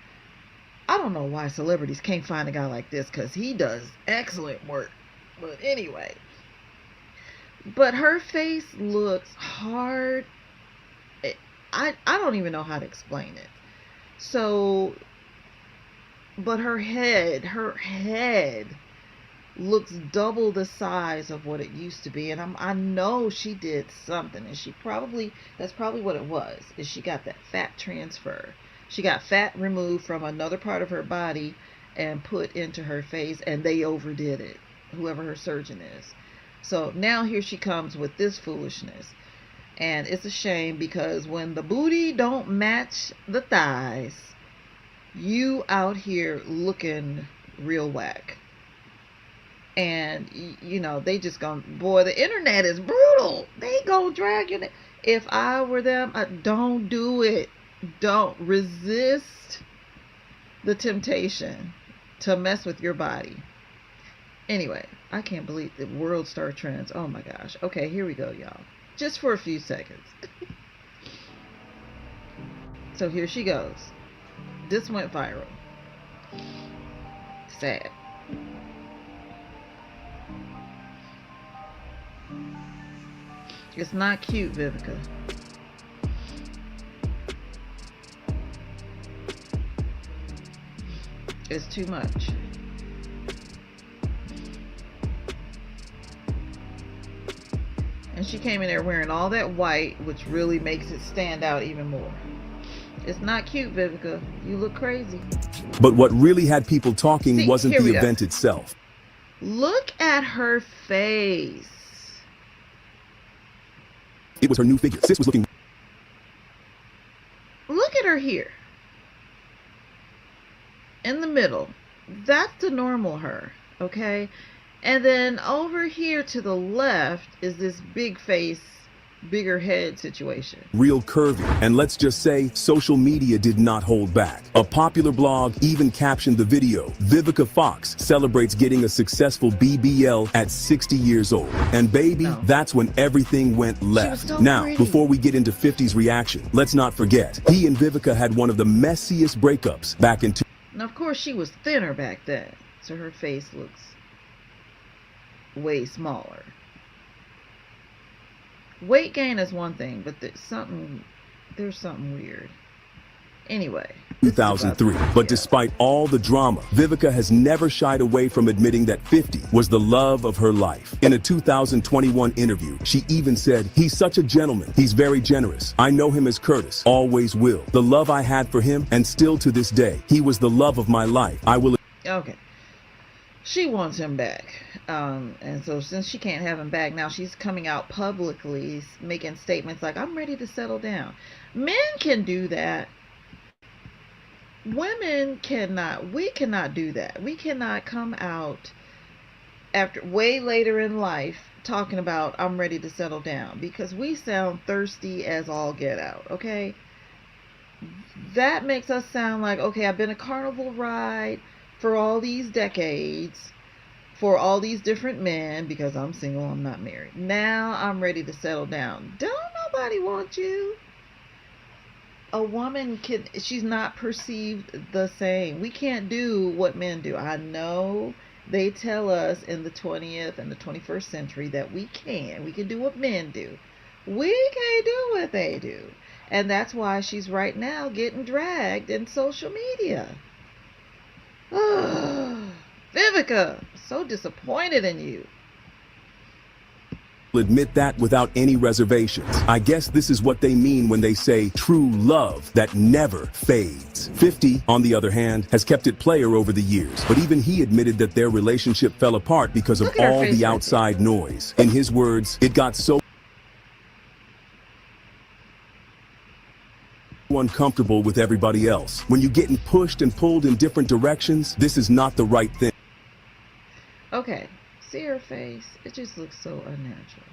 I don't know why celebrities can't find a guy like this, because he does excellent work. But anyway. But her face looks hard. I don't even know how to explain it. So, but her head looks double the size of what it used to be. And I know she did something. And that's probably what it was, is she got that fat transfer. She got fat removed from another part of her body and put into her face, and they overdid it, whoever her surgeon is. So now here she comes with this foolishness. And it's a shame, because when the booty don't match the thighs, you out here looking real whack. And, they just boy, the internet is brutal. They gonna drag you. If I were them, don't do it. Don't resist the temptation to mess with your body. Anyway, I can't believe the world star trends. Oh my gosh. Okay, here we go, y'all. Just for a few seconds. So here she goes. This went viral. Sad. It's not cute, Vivica. It's too much. And she came in there wearing all that white, which really makes it stand out even more. It's not cute, Vivica. You look crazy. But what really had people talking wasn't here the we go. event itself. Look at her face. It was her new figure. Sis was looking. Look at her here. In the middle. That's the normal her, okay? And then over here to the left is this big face, bigger head situation. Real curvy. And let's just say, social media did not hold back. A popular blog even captioned the video, "Vivica Fox celebrates getting a successful BBL at 60 years old." And baby, that's when everything went left. so Now, pretty. before we get into 50's reaction, let's not forget, he and Vivica had one of the messiest breakups back in Now, of course, she was thinner back then, so her face looks way smaller. Weight gain is one thing, but there's something weird. Anyway. 2003. But despite all the drama, Vivica has never shied away from admitting that 50 was the love of her life. In a 2021 interview, she even said, "He's such a gentleman. He's very generous. I know him as Curtis. Always will. The love I had for him, and still to this day, he was the love of my life. I will..." Okay. She wants him back. And so since she can't have him back, now she's coming out publicly making statements like, "I'm ready to settle down." Men can do that. Women cannot. We cannot do that. We cannot come out after way later in life talking about, "I'm ready to settle down," because we sound thirsty as all get out, okay? That makes us sound like, okay, I've been a carnival ride for all these decades, for all these different men, because I'm single, I'm not married. Now I'm ready to settle down. Don't nobody want you. A woman she's not perceived the same. We can't do what men do. I know they tell us in the 20th and the 21st century that we can do what men do, We can't do what they do. And that's why she's right now getting dragged in social media. Vivica, so disappointed in you. Admit that without any reservations. I guess this is what they mean when they say true love that never fades. 50, on the other hand, has kept it player over the years, but even he admitted that their relationship fell apart because of all the outside noise. In his words, it got so uncomfortable with everybody else. When you're getting pushed and pulled in different directions, this is not the right thing. Okay, see her face? It just looks so unnatural.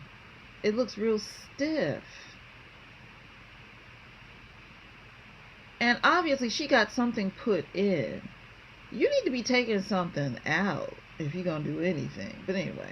It looks real stiff. And obviously she got something put in. You need to be taking something out if you're gonna do anything. But anyway.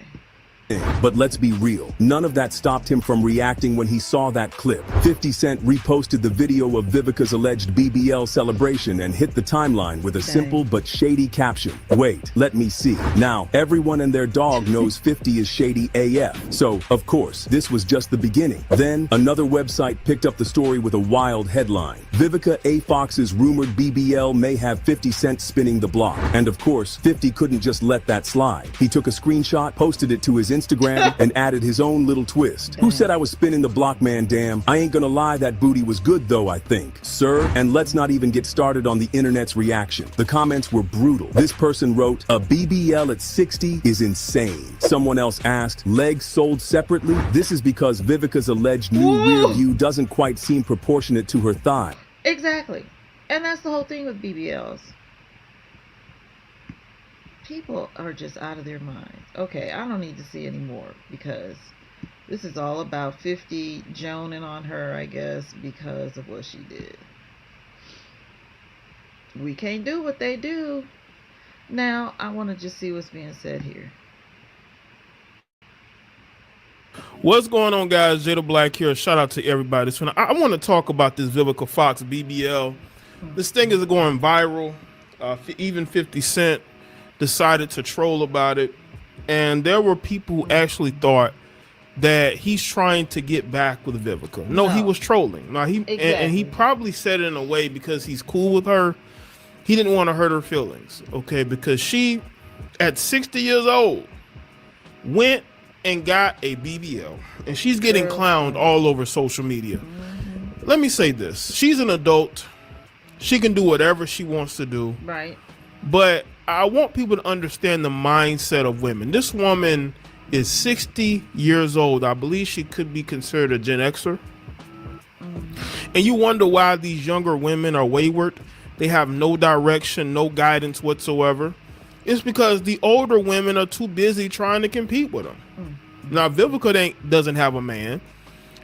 But let's be real, none of that stopped him from reacting when he saw that clip. 50 Cent reposted the video of Vivica's alleged BBL celebration and hit the timeline with a simple but shady caption. Wait, let me see. Now, everyone and their dog knows 50 is shady AF. So, of course, this was just the beginning. Then, another website picked up the story with a wild headline. Vivica A. Fox's rumored BBL may have 50 Cent spinning the block. And of course, 50 couldn't just let that slide. He took a screenshot, posted it to his Instagram, and added his own little twist. Who said I was spinning the block, man? Damn. I ain't gonna lie, that booty was good though, I think. Sir, and let's not even get started on the internet's reaction. The comments were brutal. This person wrote, a BBL at 60 is insane. Someone else asked, legs sold separately? This is because Vivica's alleged new rear view doesn't quite seem proportionate to her thigh. Exactly. And that's the whole thing with BBLs. People are just out of their minds. Okay, I don't need to see any more because this is all about 50 joning on her, I guess, because of what she did. We can't do what they do. Now, I want to just see what's being said here. What's going on, guys? Jada Black here. Shout out to everybody. So I want to talk about this Vivica Fox BBL. This thing is going viral. Even 50 Cent decided to troll about it, and there were people who actually thought that he's trying to get back with Vivica. No, he was trolling. No, and he probably said it in a way because he's cool with her. He didn't want to hurt her feelings, okay? Because she, at 60 years old, went and got a BBL, and she's getting clowned all over social media. Let me say this: she's an adult. She can do whatever she wants to do. Right. But I want people to understand the mindset of women. This woman is 60 years old. I believe she could be considered a Gen Xer. And you wonder why these younger women are wayward. They have no direction, no guidance whatsoever. It's because the older women are too busy trying to compete with them. Now, Vivica doesn't have a man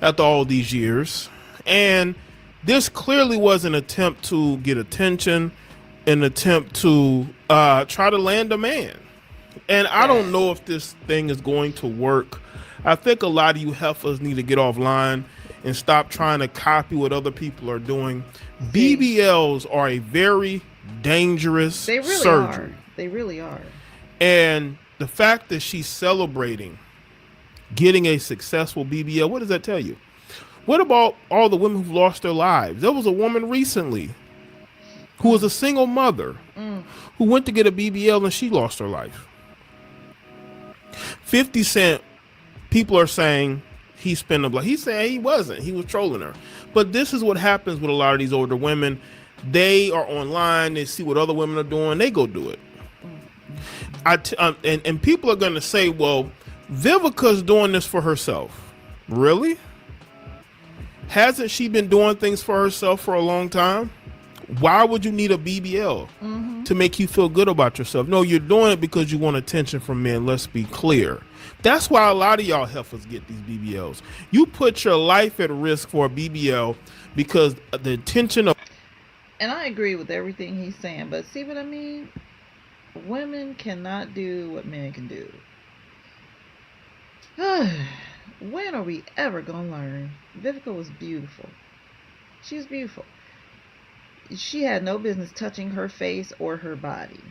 after all these years. And this clearly was an attempt to get attention, an attempt to try to land a man. And I don't know if this thing is going to work. I think a lot of you heifers need to get offline and stop trying to copy what other people are doing. BBLs are a very dangerous surgery. They really are. And the fact that she's celebrating getting a successful BBL, what does that tell you? What about all the women who've lost their lives? There was a woman recently who was a single mother who went to get a BBL and she lost her life. 50 Cent, people are saying he spent a block. He's saying he wasn't. He was trolling her. But this is what happens with a lot of these older women. They are online. They see what other women are doing. They go do it. And people are going to say, well, Vivica's doing this for herself. Really? Hasn't she been doing things for herself for a long time? Why would you need a BBL to make you feel good about yourself? No, you're doing it because you want attention from men. Let's be clear. That's why a lot of y'all heifers get these BBLs. You put your life at risk for a BBL because the attention of... And I agree with everything he's saying, but see what I mean? Women cannot do what men can do. When are we ever gonna learn? Vivica was beautiful. She was beautiful. She had no business touching her face or her body.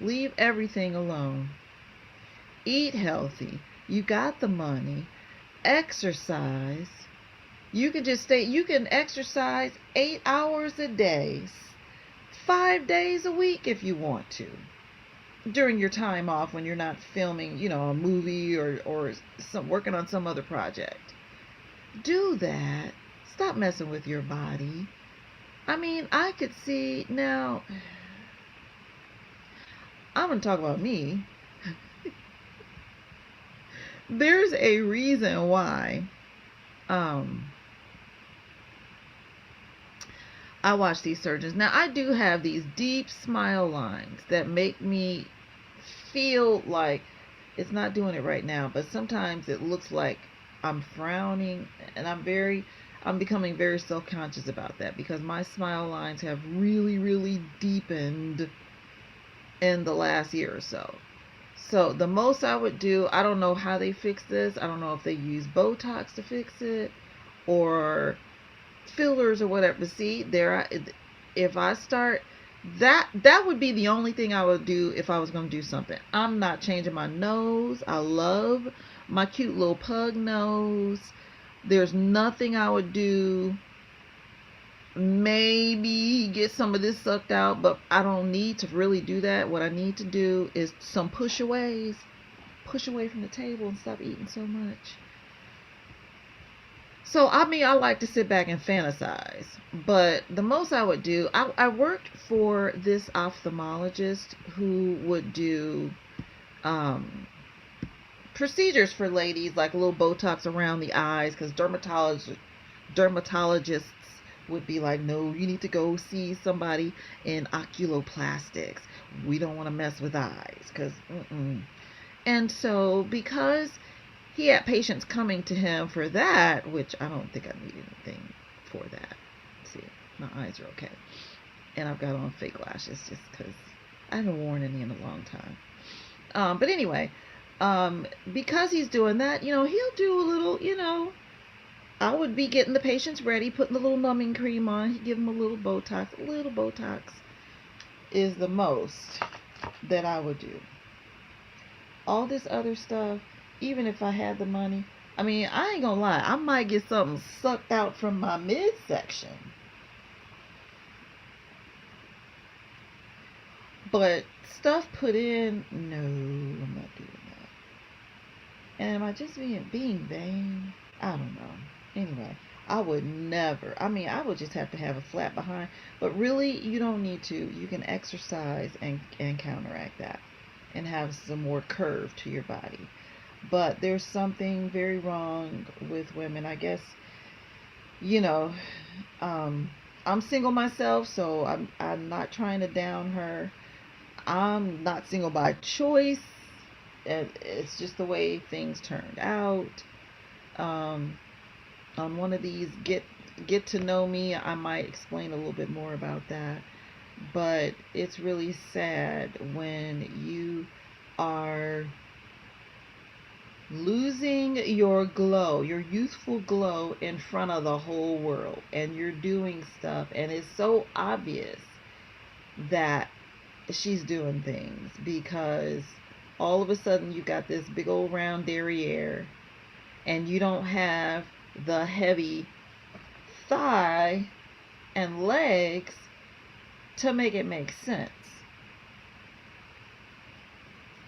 Leave everything alone. Eat healthy. You got the money. exercise. You can just you can exercise 8 hours a day, 5 days a week if you want to, during your time off when you're not filming, a movie or working on some other project. Do that. Stop messing with your body. I mean, I could see now. I'm going to talk about me. There's a reason why I watch these surgeons. Now, I do have these deep smile lines that make me feel like it's not doing it right now, but sometimes it looks like I'm frowning, and I'm becoming very self-conscious about that because my smile lines have really, really deepened in the last year or so. So the most I would do, I don't know how they fix this. I don't know if they use Botox to fix it or fillers or whatever. See, if I start, that would be the only thing I would do if I was going to do something. I'm not changing my nose. I love my cute little pug nose. There's nothing I would do. Maybe get some of this sucked out, but I don't need to really do that. What I need to do is some push away from the table and stop eating so much. So I mean, I like to sit back and fantasize, but the most I would do, I worked for this ophthalmologist who would do procedures for ladies, like a little Botox around the eyes, because dermatologists would be like, no, you need to go see somebody in oculoplastics. We don't want to mess with eyes, because And so because he had patients coming to him for that, which I don't think I need anything for that. See, my eyes are okay, and I've got on fake lashes just because I haven't worn any in a long time. But anyway, because he's doing that, he'll do a little, I would be getting the patients ready, putting a little numbing cream on. He'd give them a little Botox. A little Botox is the most that I would do. All this other stuff, even if I had the money, I mean, I ain't gonna lie, I might get something sucked out from my midsection. But stuff put in, no, I'm not doing that. And am I just being vain? I don't know. Anyway, I would never. I mean, I would just have to have a flat behind. But really, you don't need to. You can exercise and counteract that and have some more curve to your body. But there's something very wrong with women. I guess, I'm single myself, so I'm not trying to down her. I'm not single by choice. It's just the way things turned out. On one of these get to know me, I might explain a little bit more about that. But it's really sad when you are losing your glow, your youthful glow, in front of the whole world, and you're doing stuff, and it's so obvious that she's doing things, because all of a sudden you got this big old round derriere, and you don't have the heavy thigh and legs to make it make sense.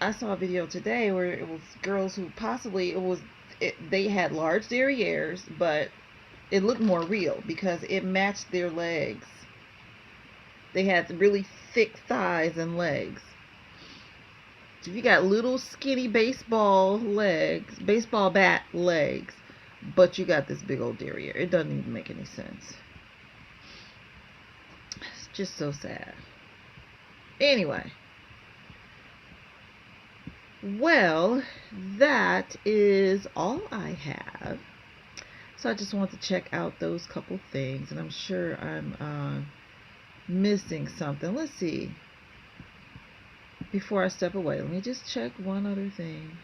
I saw a video today where it was girls who they had large derrieres, but it looked more real because it matched their legs. They had really thick thighs and legs. So if you got little skinny baseball bat legs, but you got this big old derriere, it doesn't even make any sense. It's just so sad. Anyway. Well, that is all I have. So I just want to check out those couple things, and I'm sure I'm missing something. Let's see. Before I step away, let me just check one other thing.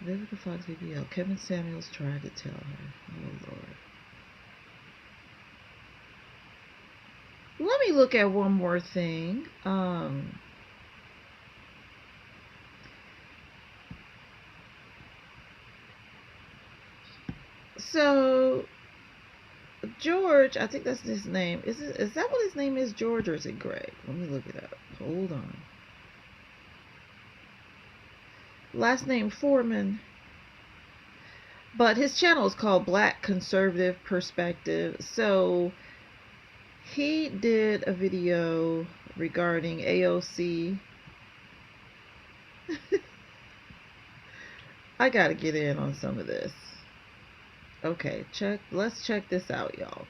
Vivica Fox BBL. Kevin Samuels tried to tell her. Oh, Lord. Let me look at one more thing. So George, I think that's his name. Is that what his name is, George, or is it Greg? Let me look it up. Hold on. Last name Foreman. But his channel is called Black Conservative Perspective. So he did a video regarding AOC. I gotta get in on some of this. Okay, let's check this out, y'all.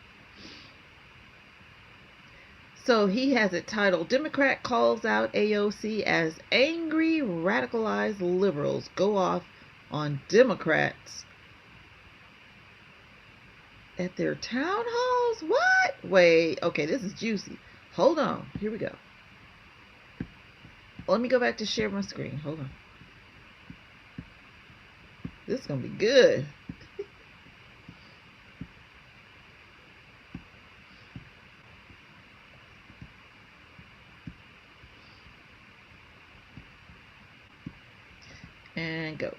So he has it titled, Democrat calls out AOC as angry radicalized liberals go off on Democrats at their town halls? What? Wait, okay, this is juicy. Hold on, here we go. Let me go back to share my screen. Hold on. This is gonna be good. And go.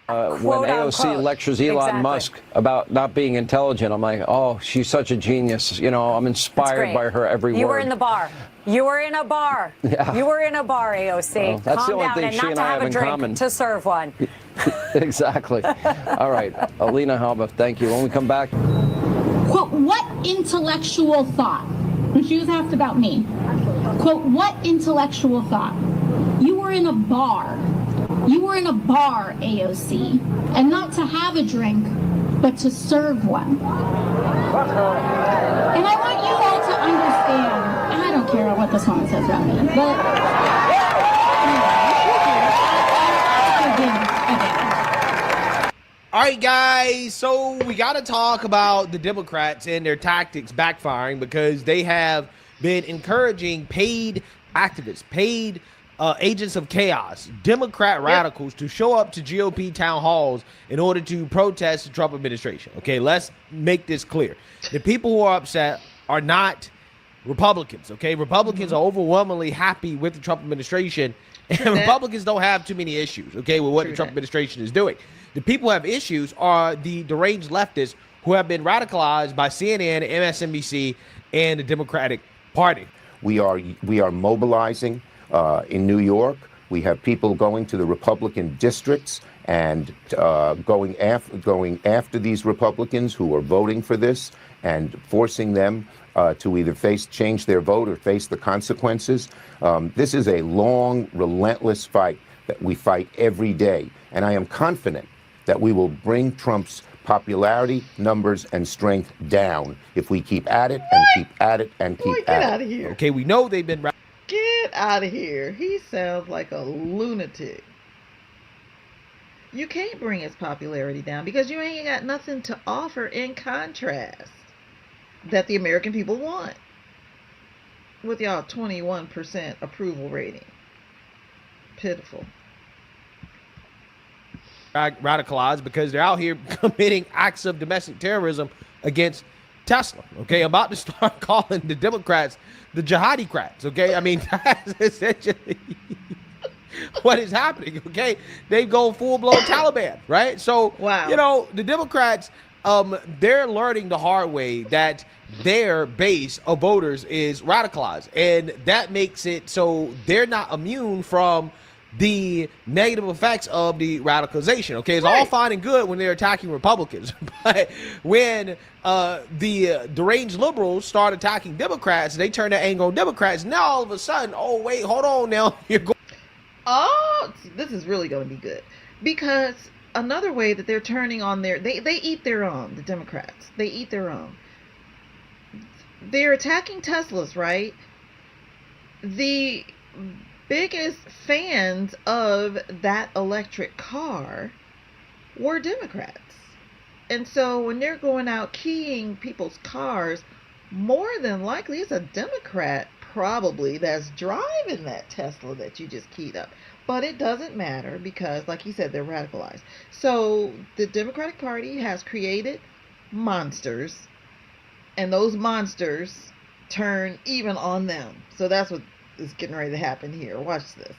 When AOC unquote. lectures Elon Exactly. Musk about not being intelligent, I'm like, oh, she's such a genius. You know, I'm inspired by her every You word. were in the bar. You were in a bar. Yeah. You were in a bar, AOC. Well, that's Calm the only down thing and she not and to I have have a in drink, common. to serve one. Exactly. All right. Alina Halba, thank you. When we come back. Quote, what intellectual thought? And she was asked about me. Quote, what intellectual thought? You were in a bar. You were in a bar, AOC, and not to have a drink, but to serve one. And I want you all to understand, I don't care what this woman says about me, but All right, guys, so we got to talk about the Democrats and their tactics backfiring because they have been encouraging paid activists, paid agents of chaos, Democrat radicals to show up to GOP town halls in order to protest the Trump administration. Okay, let's make this clear. The people who are upset are not Republicans, okay? Republicans are overwhelmingly happy with the Trump administration, and Republicans don't have too many issues, okay, with what the Trump administration is doing. The people who have issues are the deranged leftists who have been radicalized by CNN, MSNBC, and the Democratic Party. We are mobilizing in New York. We have people going to the Republican districts and going after these Republicans who are voting for this and forcing them to either change their vote or face the consequences. This is a long, relentless fight that we fight every day. And I am confident that we will bring Trump's popularity, numbers, and strength down if we keep at it and keep at it and keep Get at out it. of here. Okay, we know they've been... Get out of here. He sounds like a lunatic. You can't bring his popularity down because you ain't got nothing to offer in contrast that the American people want with y'all 21% approval rating. Pitiful. Radicalized because they're out here committing acts of domestic terrorism against Tesla. Okay, about to start calling the Democrats the jihadi-crats. Okay, I mean that's essentially what is happening. Okay, they go full-blown Taliban, right? So you know the Democrats, they're learning the hard way that their base of voters is radicalized, and that makes it so they're not immune from the negative effects of the radicalization. Okay, it's all fine and good when they're attacking Republicans, but when the deranged liberals start attacking Democrats, they turn their anger on Democrats. Now all of a sudden, oh wait, hold on, now you're going. Oh, this is really going to be good because another way that they're turning on they eat their own. The Democrats, they eat their own. They're attacking Teslas, right? The biggest fans of that electric car were Democrats. And so when they're going out keying people's cars, more than likely it's a Democrat probably that's driving that Tesla that you just keyed up. But it doesn't matter because, like he said, they're radicalized. So the Democratic Party has created monsters, and those monsters turn even on them. So that's what is getting ready to happen here. Watch this.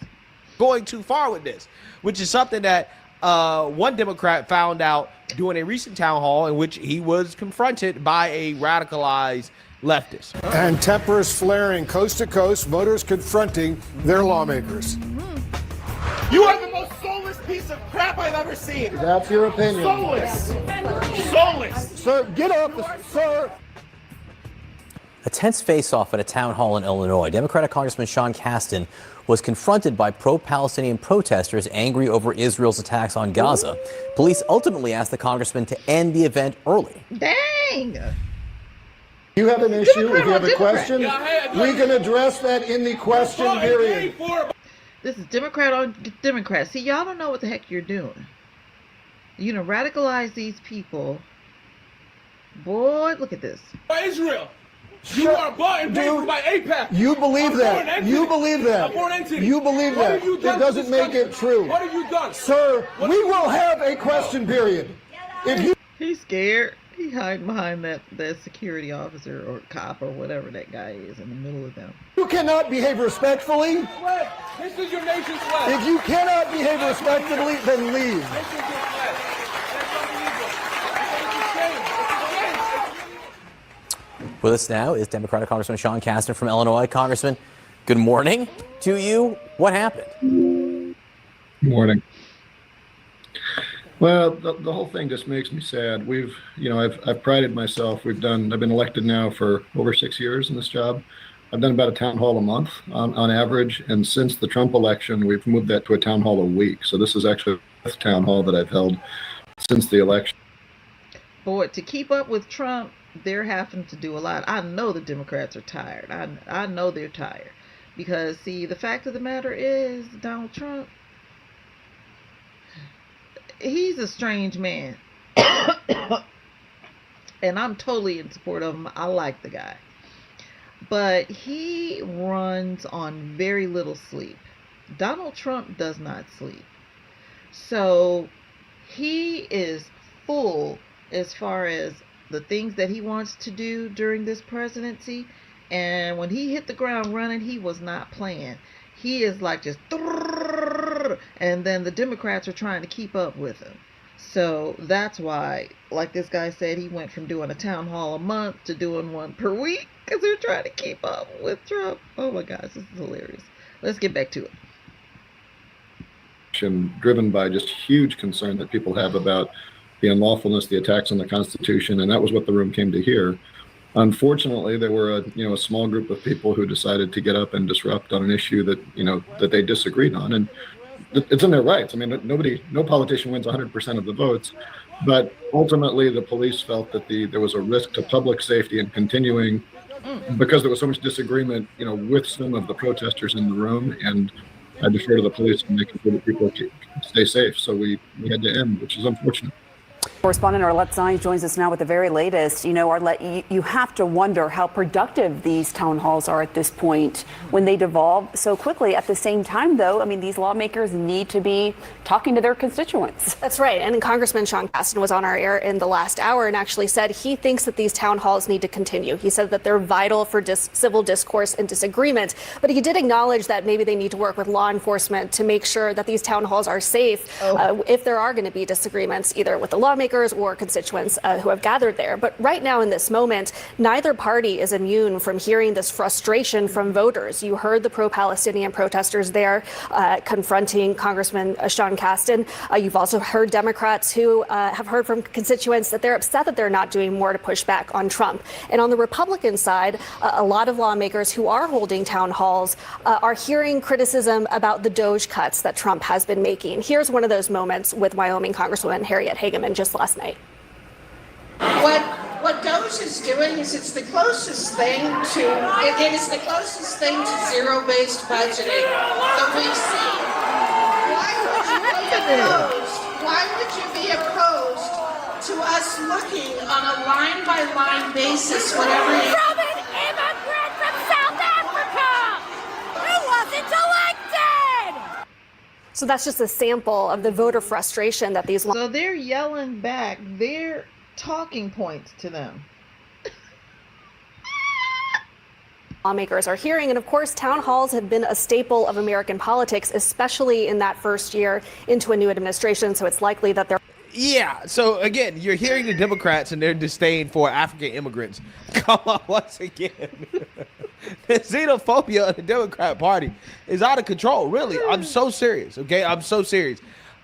Going too far with this, which is something that one Democrat found out during a recent town hall in which he was confronted by a radicalized leftist. And tempers flaring coast to coast, voters confronting their lawmakers. You are the most soulless piece of crap I've ever seen. That's your opinion. Soulless. Soulless. Sir, get up, sir. A tense face-off at a town hall in Illinois. Democratic Congressman Sean Casten was confronted by pro-Palestinian protesters angry over Israel's attacks on Gaza. Police ultimately asked the congressman to end the event early. Dang! You have an issue, if you have a question, we can address that in the question period. This is Democrat on Democrat. See, y'all don't know what the heck you're doing. You know, radicalize these people. Boy, look at this. Israel. You are bought and paid for by AIPAC. You believe that. You believe that. You believe that. It doesn't make it true. What have you done? Sir, we will have a question period. If you He's scared. He hiding behind that security officer or cop or whatever that guy is in the middle of them. You cannot behave respectfully. This is your nation's flag. If you cannot behave respectfully, then leave. With us now is Democratic Congressman Sean Casten from Illinois. Congressman, good morning to you. What happened? Good morning. Well, the whole thing just makes me sad. I've prided myself. I've been elected now for over 6 years in this job. I've done about a town hall a month on average. And since the Trump election, we've moved that to a town hall a week. So this is actually the 5th town hall that I've held since the election. Boy, to keep up with Trump, they're having to do a lot. I know the Democrats are tired. I know they're tired. Because, see, the fact of the matter is, Donald Trump, he's a strange man. And I'm totally in support of him. I like the guy. But he runs on very little sleep. Donald Trump does not sleep. So he is full as far as the things that he wants to do during this presidency. And when he hit the ground running, he was not playing. He is like just, and then the Democrats are trying to keep up with him. So that's why, like this guy said, he went from doing a town hall a month to doing one per week because they're trying to keep up with Trump. Oh my gosh, this is hilarious. Let's get back to it. Driven by just huge concern that people have about the unlawfulness, the attacks on the Constitution, and that was what the room came to hear. Unfortunately, there were a small group of people who decided to get up and disrupt on an issue that they disagreed on, and it's in their rights. I mean, no politician wins 100% of the votes, but ultimately the police felt that there was a risk to public safety and continuing because there was so much disagreement, with some of the protesters in the room, and I defer to the police in making sure that people stay safe. So we had to end, which is unfortunate. Correspondent Arlette Saenz joins us now with the very latest. Arlette, you have to wonder how productive these town halls are at this point when they devolve so quickly. At the same time, though, these lawmakers need to be talking to their constituents. That's right. And Congressman Sean Casten was on our air in the last hour and actually said he thinks that these town halls need to continue. He said that they're vital for civil discourse and disagreement. But he did acknowledge that maybe they need to work with law enforcement to make sure that these town halls are safe if there are going to be disagreements, either with the lawmakers or constituents who have gathered there. But right now in this moment, neither party is immune from hearing this frustration from voters. You heard the pro-Palestinian protesters there confronting Congressman Sean Casten. You've also heard Democrats who have heard from constituents that they're upset that they're not doing more to push back on Trump. And on the Republican side, a lot of lawmakers who are holding town halls are hearing criticism about the DOGE cuts that Trump has been making. Here's one of those moments with Wyoming Congresswoman Harriet Hageman just last night. What DOGE is doing is it's the closest thing to it is the closest thing to zero-based budgeting that we've seen. Why would you be opposed to us looking on a line-by-line basis whatever you... From an immigrant from South Africa who wasn't elected! So that's just a sample of the voter frustration that these... So they're yelling back their talking points to them. lawmakers are hearing. And of course, town halls have been a staple of American politics, especially in that first year into a new administration. So it's likely that they're. Yeah. So again, you're hearing the Democrats and their disdain for African immigrants come up once again. The xenophobia of the Democrat Party is out of control. Really, I'm so serious. Okay, I'm so serious.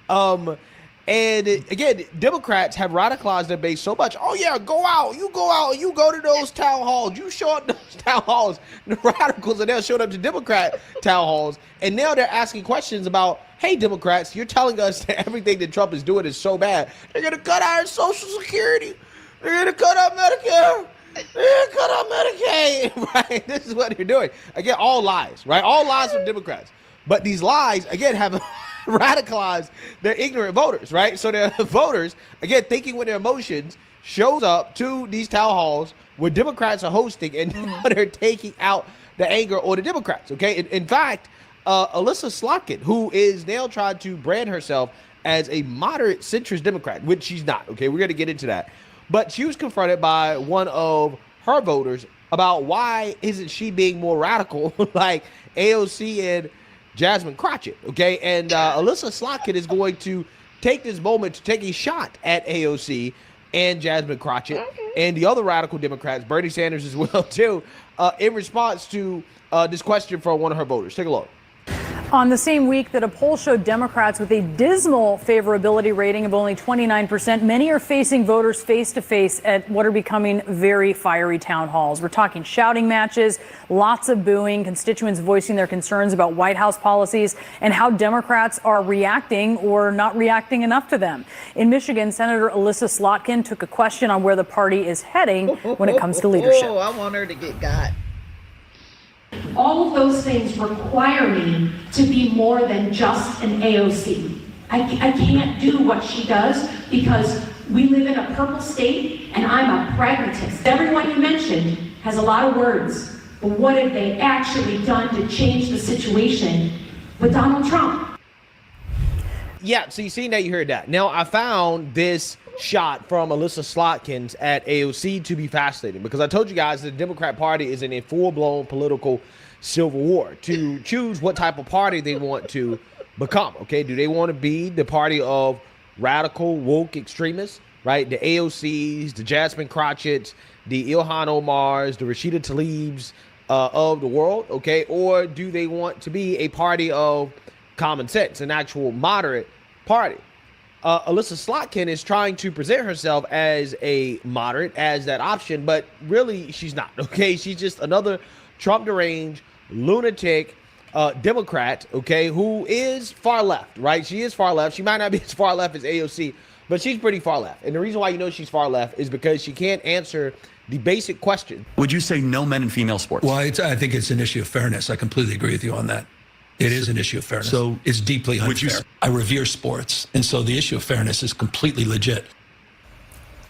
And again, Democrats have radicalized their base so much. Oh yeah, go out, you go to those town halls, you show up to those town halls. The radicals are now showing up to Democrat town halls, and now they're asking questions about, hey, Democrats, you're telling us that everything that Trump is doing is so bad. They're gonna cut our Social Security. They're gonna cut our Medicare. They're gonna cut our Medicaid. Right? This is what they're doing. Again, all lies. Right? All lies from Democrats. But these lies again have radicalize their ignorant voters, right? So their voters, again, thinking with their emotions, shows up to these town halls where Democrats are hosting, and now they're taking out the anger on the Democrats, okay? In fact, Alyssa Slotkin, who is now trying to brand herself as a moderate centrist Democrat, which she's not, okay? We're going to get into that. But she was confronted by one of her voters about why isn't she being more radical like AOC and Jasmine Crockett, okay? And Alyssa Slotkin is going to take this moment to take a shot at AOC and Jasmine Crockett and the other radical Democrats, Bernie Sanders as well, too, in response to this question from one of her voters. Take a look. On the same week that a poll showed Democrats with a dismal favorability rating of only 29%, many are facing voters face-to-face at what are becoming very fiery town halls. We're talking shouting matches, lots of booing, constituents voicing their concerns about White House policies and how Democrats are reacting or not reacting enough to them. In Michigan, Senator Alyssa Slotkin took a question on where the party is heading when it comes to leadership. I want her to get got. All of those things require me to be more than just an AOC. I can't do what she does because we live in a purple state and I'm a pragmatist. Everyone you mentioned has a lot of words, but what have they actually done to change the situation with Donald Trump? Yeah, so you seen that, you heard that. Now, I found this shot from Alyssa Slotkin at AOC to be fascinating because I told you guys the Democrat Party is in a full-blown political civil war to choose what type of party they want to become, okay? Do they want to be the party of radical, woke extremists, right? The AOCs, the Jasmine Crotchets, the Ilhan Omars, the Rashida Tlaibs of the world, okay? Or do they want to be a party of common sense, an actual moderate party? Alyssa Slotkin is trying to present herself as a moderate, as that option, but really she's not, okay? She's just another Trump deranged, lunatic Democrat, okay, who is far left, right? She is far left. She might not be as far left as AOC, but she's pretty far left. And the reason why you know she's far left is because she can't answer the basic question. Would you say no men in female sports? Well, I think it's an issue of fairness. I completely agree with you on that. It is an issue of fairness. So it's deeply unfair. I revere sports, and so the issue of fairness is completely legit.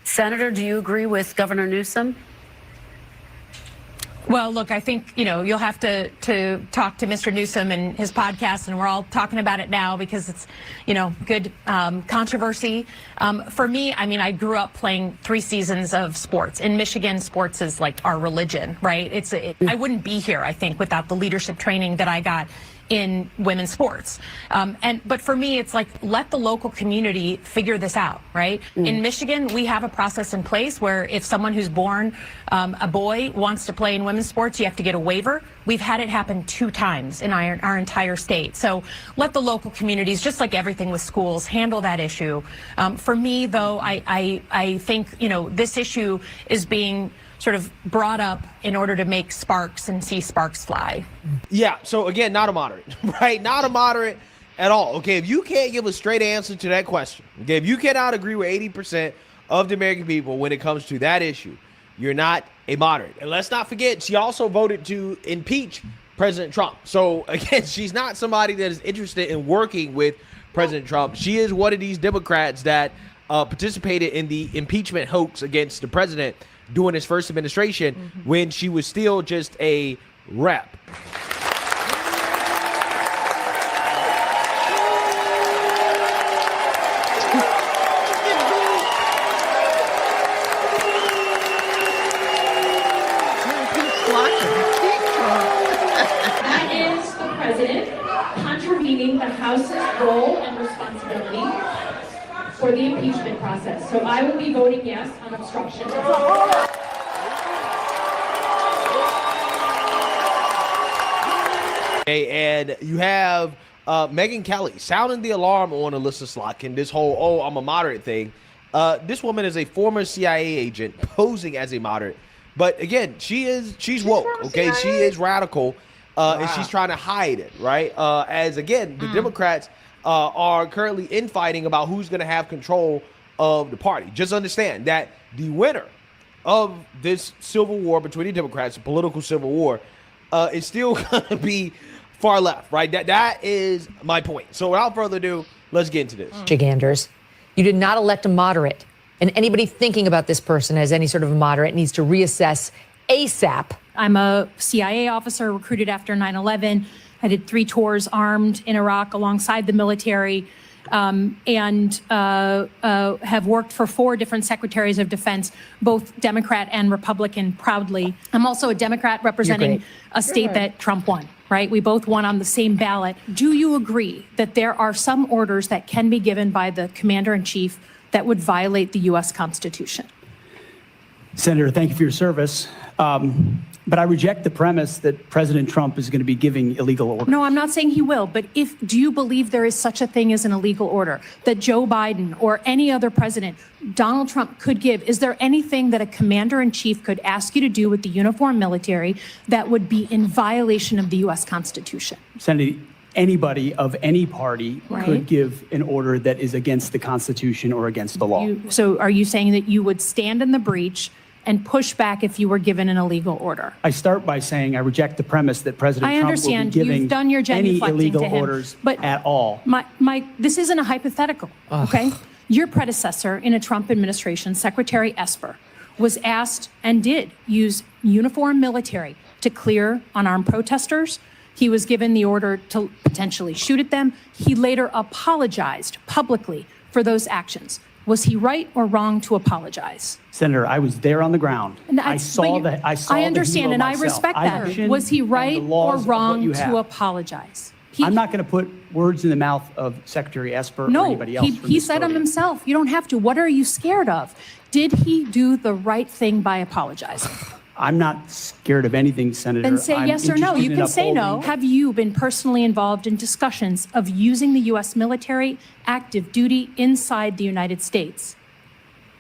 Senator, do you agree with Governor Newsom? Well, look, I think, you'll have to talk to Mr. Newsom and his podcast, and we're all talking about it now because it's, good controversy. For me, I grew up playing 3 seasons of sports. In Michigan, sports is like our religion, right? I wouldn't be here, I think, without the leadership training that I got in women's sports. But for me, it's like, let the local community figure this out, right? In Michigan, we have a process in place where if someone who's born a boy wants to play in women's sports, you have to get a waiver. We've had it happen 2 times in our entire state. So let the local communities, just like everything with schools, handle that issue. For me, though, I think, this issue is being sort of brought up in order to make sparks and see sparks fly. Yeah, so again, not a moderate, right? Not a moderate at all. Okay, if you can't give a straight answer to that question, okay, if you cannot agree with 80% of the American people when it comes to that issue, you're not a moderate. And let's not forget, she also voted to impeach President Trump. So again, she's not somebody that is interested in working with President Trump. She is one of these Democrats that participated in the impeachment hoax against the president during his first administration when she was still just a rep. House's role and responsibility for the impeachment process. So I will be voting yes on obstruction. Okay, and you have Megyn Kelly sounding the alarm on Alyssa Slotkin, this whole, oh, I'm a moderate thing. This woman is a former CIA agent posing as a moderate. But again, she's woke, okay? She is radical, and she's trying to hide it, right? As again, the Democrats are currently infighting about who's going to have control of the party. Just understand that the winner of this civil war between the Democrats, the political civil war, is still going to be far left, right? That is my point. So without further ado, let's get into this. Ganders, you did not elect a moderate. And anybody thinking about this person as any sort of a moderate needs to reassess ASAP. I'm a CIA officer recruited after 9/11. I did 3 tours armed in Iraq alongside the military, and have worked for 4 different secretaries of defense, both Democrat and Republican, proudly. I'm also a Democrat representing a state that Trump won, right? We both won on the same ballot. Do you agree that there are some orders that can be given by the commander-in-chief that would violate the U.S. Constitution? Senator, thank you for your service. But I reject the premise that President Trump is going to be giving illegal orders. No, I'm not saying he will, but do you believe there is such a thing as an illegal order that Joe Biden or any other president, Donald Trump, could give? Is there anything that a commander-in-chief could ask you to do with the uniformed military that would be in violation of the U.S. Constitution? Senator, anybody of any party could give an order that is against the Constitution or against the law. So are you saying that you would stand in the breach and push back if you were given an illegal order? I start by saying I reject the premise that President Trump will be giving you've done your any genuflecting illegal to him, orders but at all. This isn't a hypothetical, okay? Your predecessor in a Trump administration, Secretary Esper, was asked and did use uniformed military to clear unarmed protesters. He was given the order to potentially shoot at them. He later apologized publicly for those actions. Was he right or wrong to apologize? Senator, I was there on the ground. I understand, and I respect that. Was he right or wrong to apologize? I'm not going to put words in the mouth of Secretary Esper or anybody else. He said them himself. You don't have to. What are you scared of? Did he do the right thing by apologizing? I'm not scared of anything, Senator. Then say yes or no. You can say no. Have you been personally involved in discussions of using the U.S. military active duty inside the United States?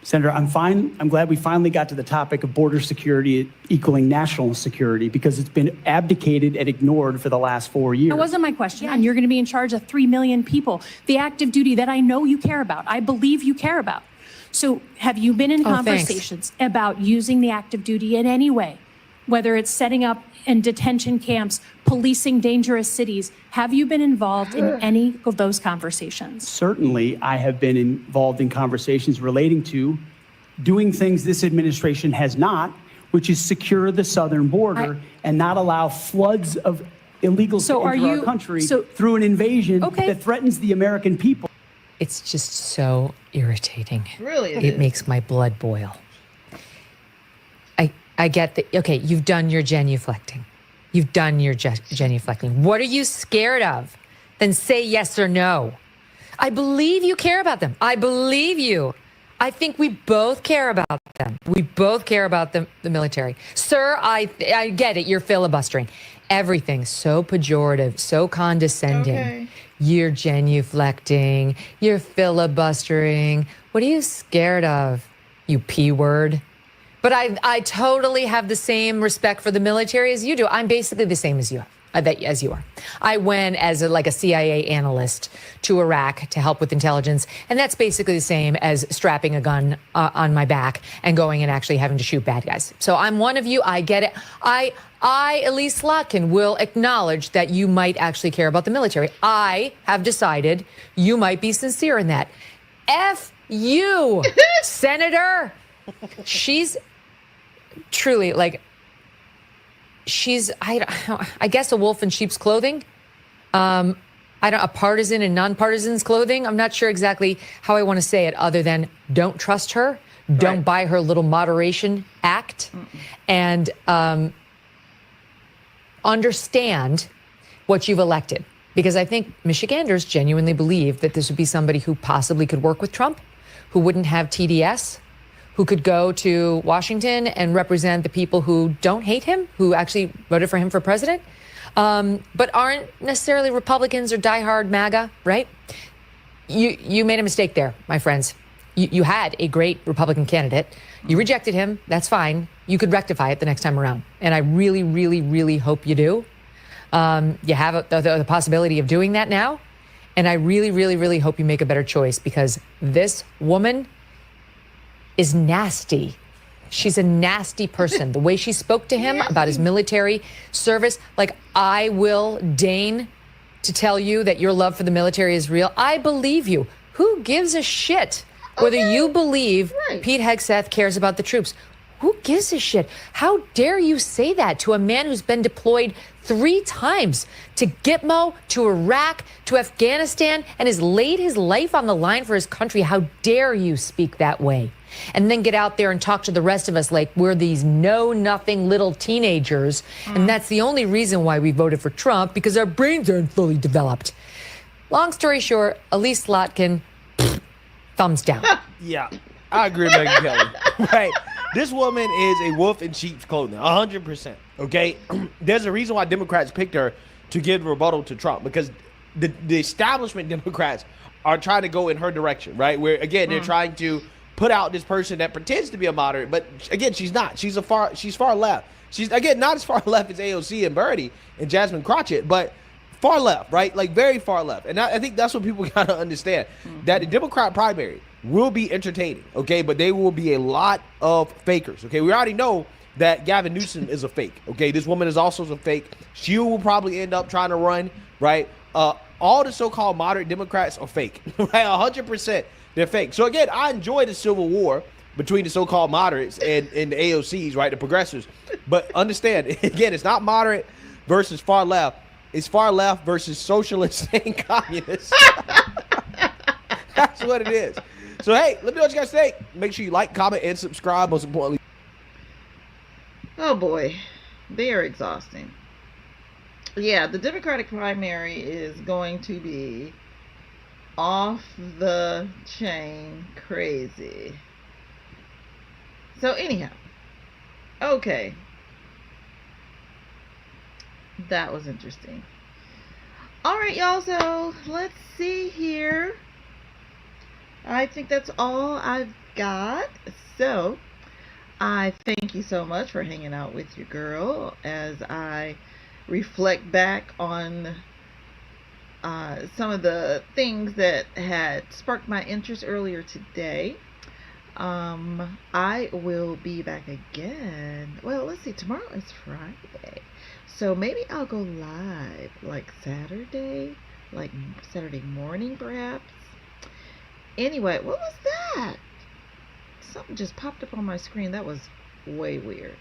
Senator, I'm fine. I'm glad we finally got to the topic of border security equaling national security, because it's been abdicated and ignored for the last 4 years. That wasn't my question. And you're going to be in charge of 3 million people. The active duty that I know you care about, I believe you care about. So have you been in conversations about using the active duty in any way, whether it's setting up in detention camps, policing dangerous cities? Have you been involved in any of those conversations? Certainly, I have been involved in conversations relating to doing things this administration has not, which is secure the southern border and not allow floods of illegals into our country through an invasion that threatens the American people. It's just so irritating. Really? It makes my blood boil. I get that. Okay, you've done your genuflecting. You've done your genuflecting. What are you scared of? Then say yes or no. I believe you care about them. I believe you. I think we both care about them. We both care about the military. Sir, I get it. You're filibustering. Everything's so pejorative, so condescending. Okay. You're genuflecting. You're filibustering. What are you scared of, you P word? But I totally have the same respect for the military as you do. I'm basically the same as you are. I went as a CIA analyst to Iraq to help with intelligence, and that's basically the same as strapping a gun on my back and going and actually having to shoot bad guys. So I'm one of you. I get it. I, Elise Slotkin, will acknowledge that you might actually care about the military. I have decided you might be sincere in that. F you, Senator. She's truly I guess a wolf in sheep's clothing. A partisan in nonpartisan's clothing. I'm not sure exactly how I want to say it other than don't trust her. Don't buy her little moderation act. And understand what you've elected. Because I think Michiganders genuinely believe that this would be somebody who possibly could work with Trump, who wouldn't have TDS, who could go to Washington and represent the people who don't hate him, who actually voted for him for president, but aren't necessarily Republicans or diehard MAGA, right? You made a mistake there, my friends. You had a great Republican candidate. You rejected him. That's fine. You could rectify it the next time around. And I really, really, really hope you do. You have the possibility of doing that now. And I really, really, really hope you make a better choice, because this woman is nasty. She's a nasty person. The way she spoke to him about his military service, like, I will deign to tell you that your love for the military is real. I believe you. Who gives a shit whether you believe Pete Hegseth cares about the troops? Who gives a shit? How dare you say that to a man who's been deployed 3 times to Gitmo, to Iraq, to Afghanistan, and has laid his life on the line for his country? How dare you speak that way? And then get out there and talk to the rest of us like we're these know-nothing little teenagers. And that's the only reason why we voted for Trump, because our brains aren't fully developed. Long story short, Elise Slotkin, thumbs down. Yeah, I agree with Megyn Kelly. Right. This woman is a wolf in sheep's clothing, 100%. Okay? There's a reason why Democrats picked her to give rebuttal to Trump, because the establishment Democrats are trying to go in her direction, right? Where, again, they're trying to put out this person that pretends to be a moderate, but, again, she's not. She's far left. She's, again, not as far left as AOC and Bernie and Jasmine Crockett, but far left, right? Like, very far left. And I think that's what people got to understand, that the Democrat primary will be entertaining, okay? But they will be a lot of fakers, okay? We already know that Gavin Newsom is a fake, okay? This woman is also a fake. She will probably end up trying to run, right? All the so-called moderate Democrats are fake, right? 100% they're fake. So, again, I enjoy the civil war between the so-called moderates and the AOCs, right, the progressives. But understand, again, it's not moderate versus far left. It's far left versus socialists and communists. That's what it is. So, hey, let me know what you guys think. Make sure you like, comment, and subscribe. Most importantly. Oh, boy. They are exhausting. Yeah, the Democratic primary is going to be off the chain crazy. So, anyhow. Okay. That was interesting. All right, y'all. So, let's see here. I think that's all I've got. So, I thank you so much for hanging out with your girl as I reflect back on some of the things that had sparked my interest earlier today. I will be back again. Well, let's see. Tomorrow is Friday. So maybe I'll go live like Saturday morning perhaps. Anyway, what was that? Something just popped up on my screen. That was way weird.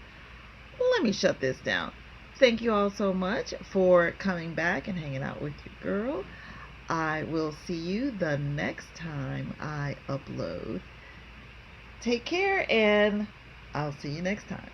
Let me shut this down. Thank you all so much for coming back and hanging out with your girl. I will see you the next time I upload. Take care, and I'll see you next time.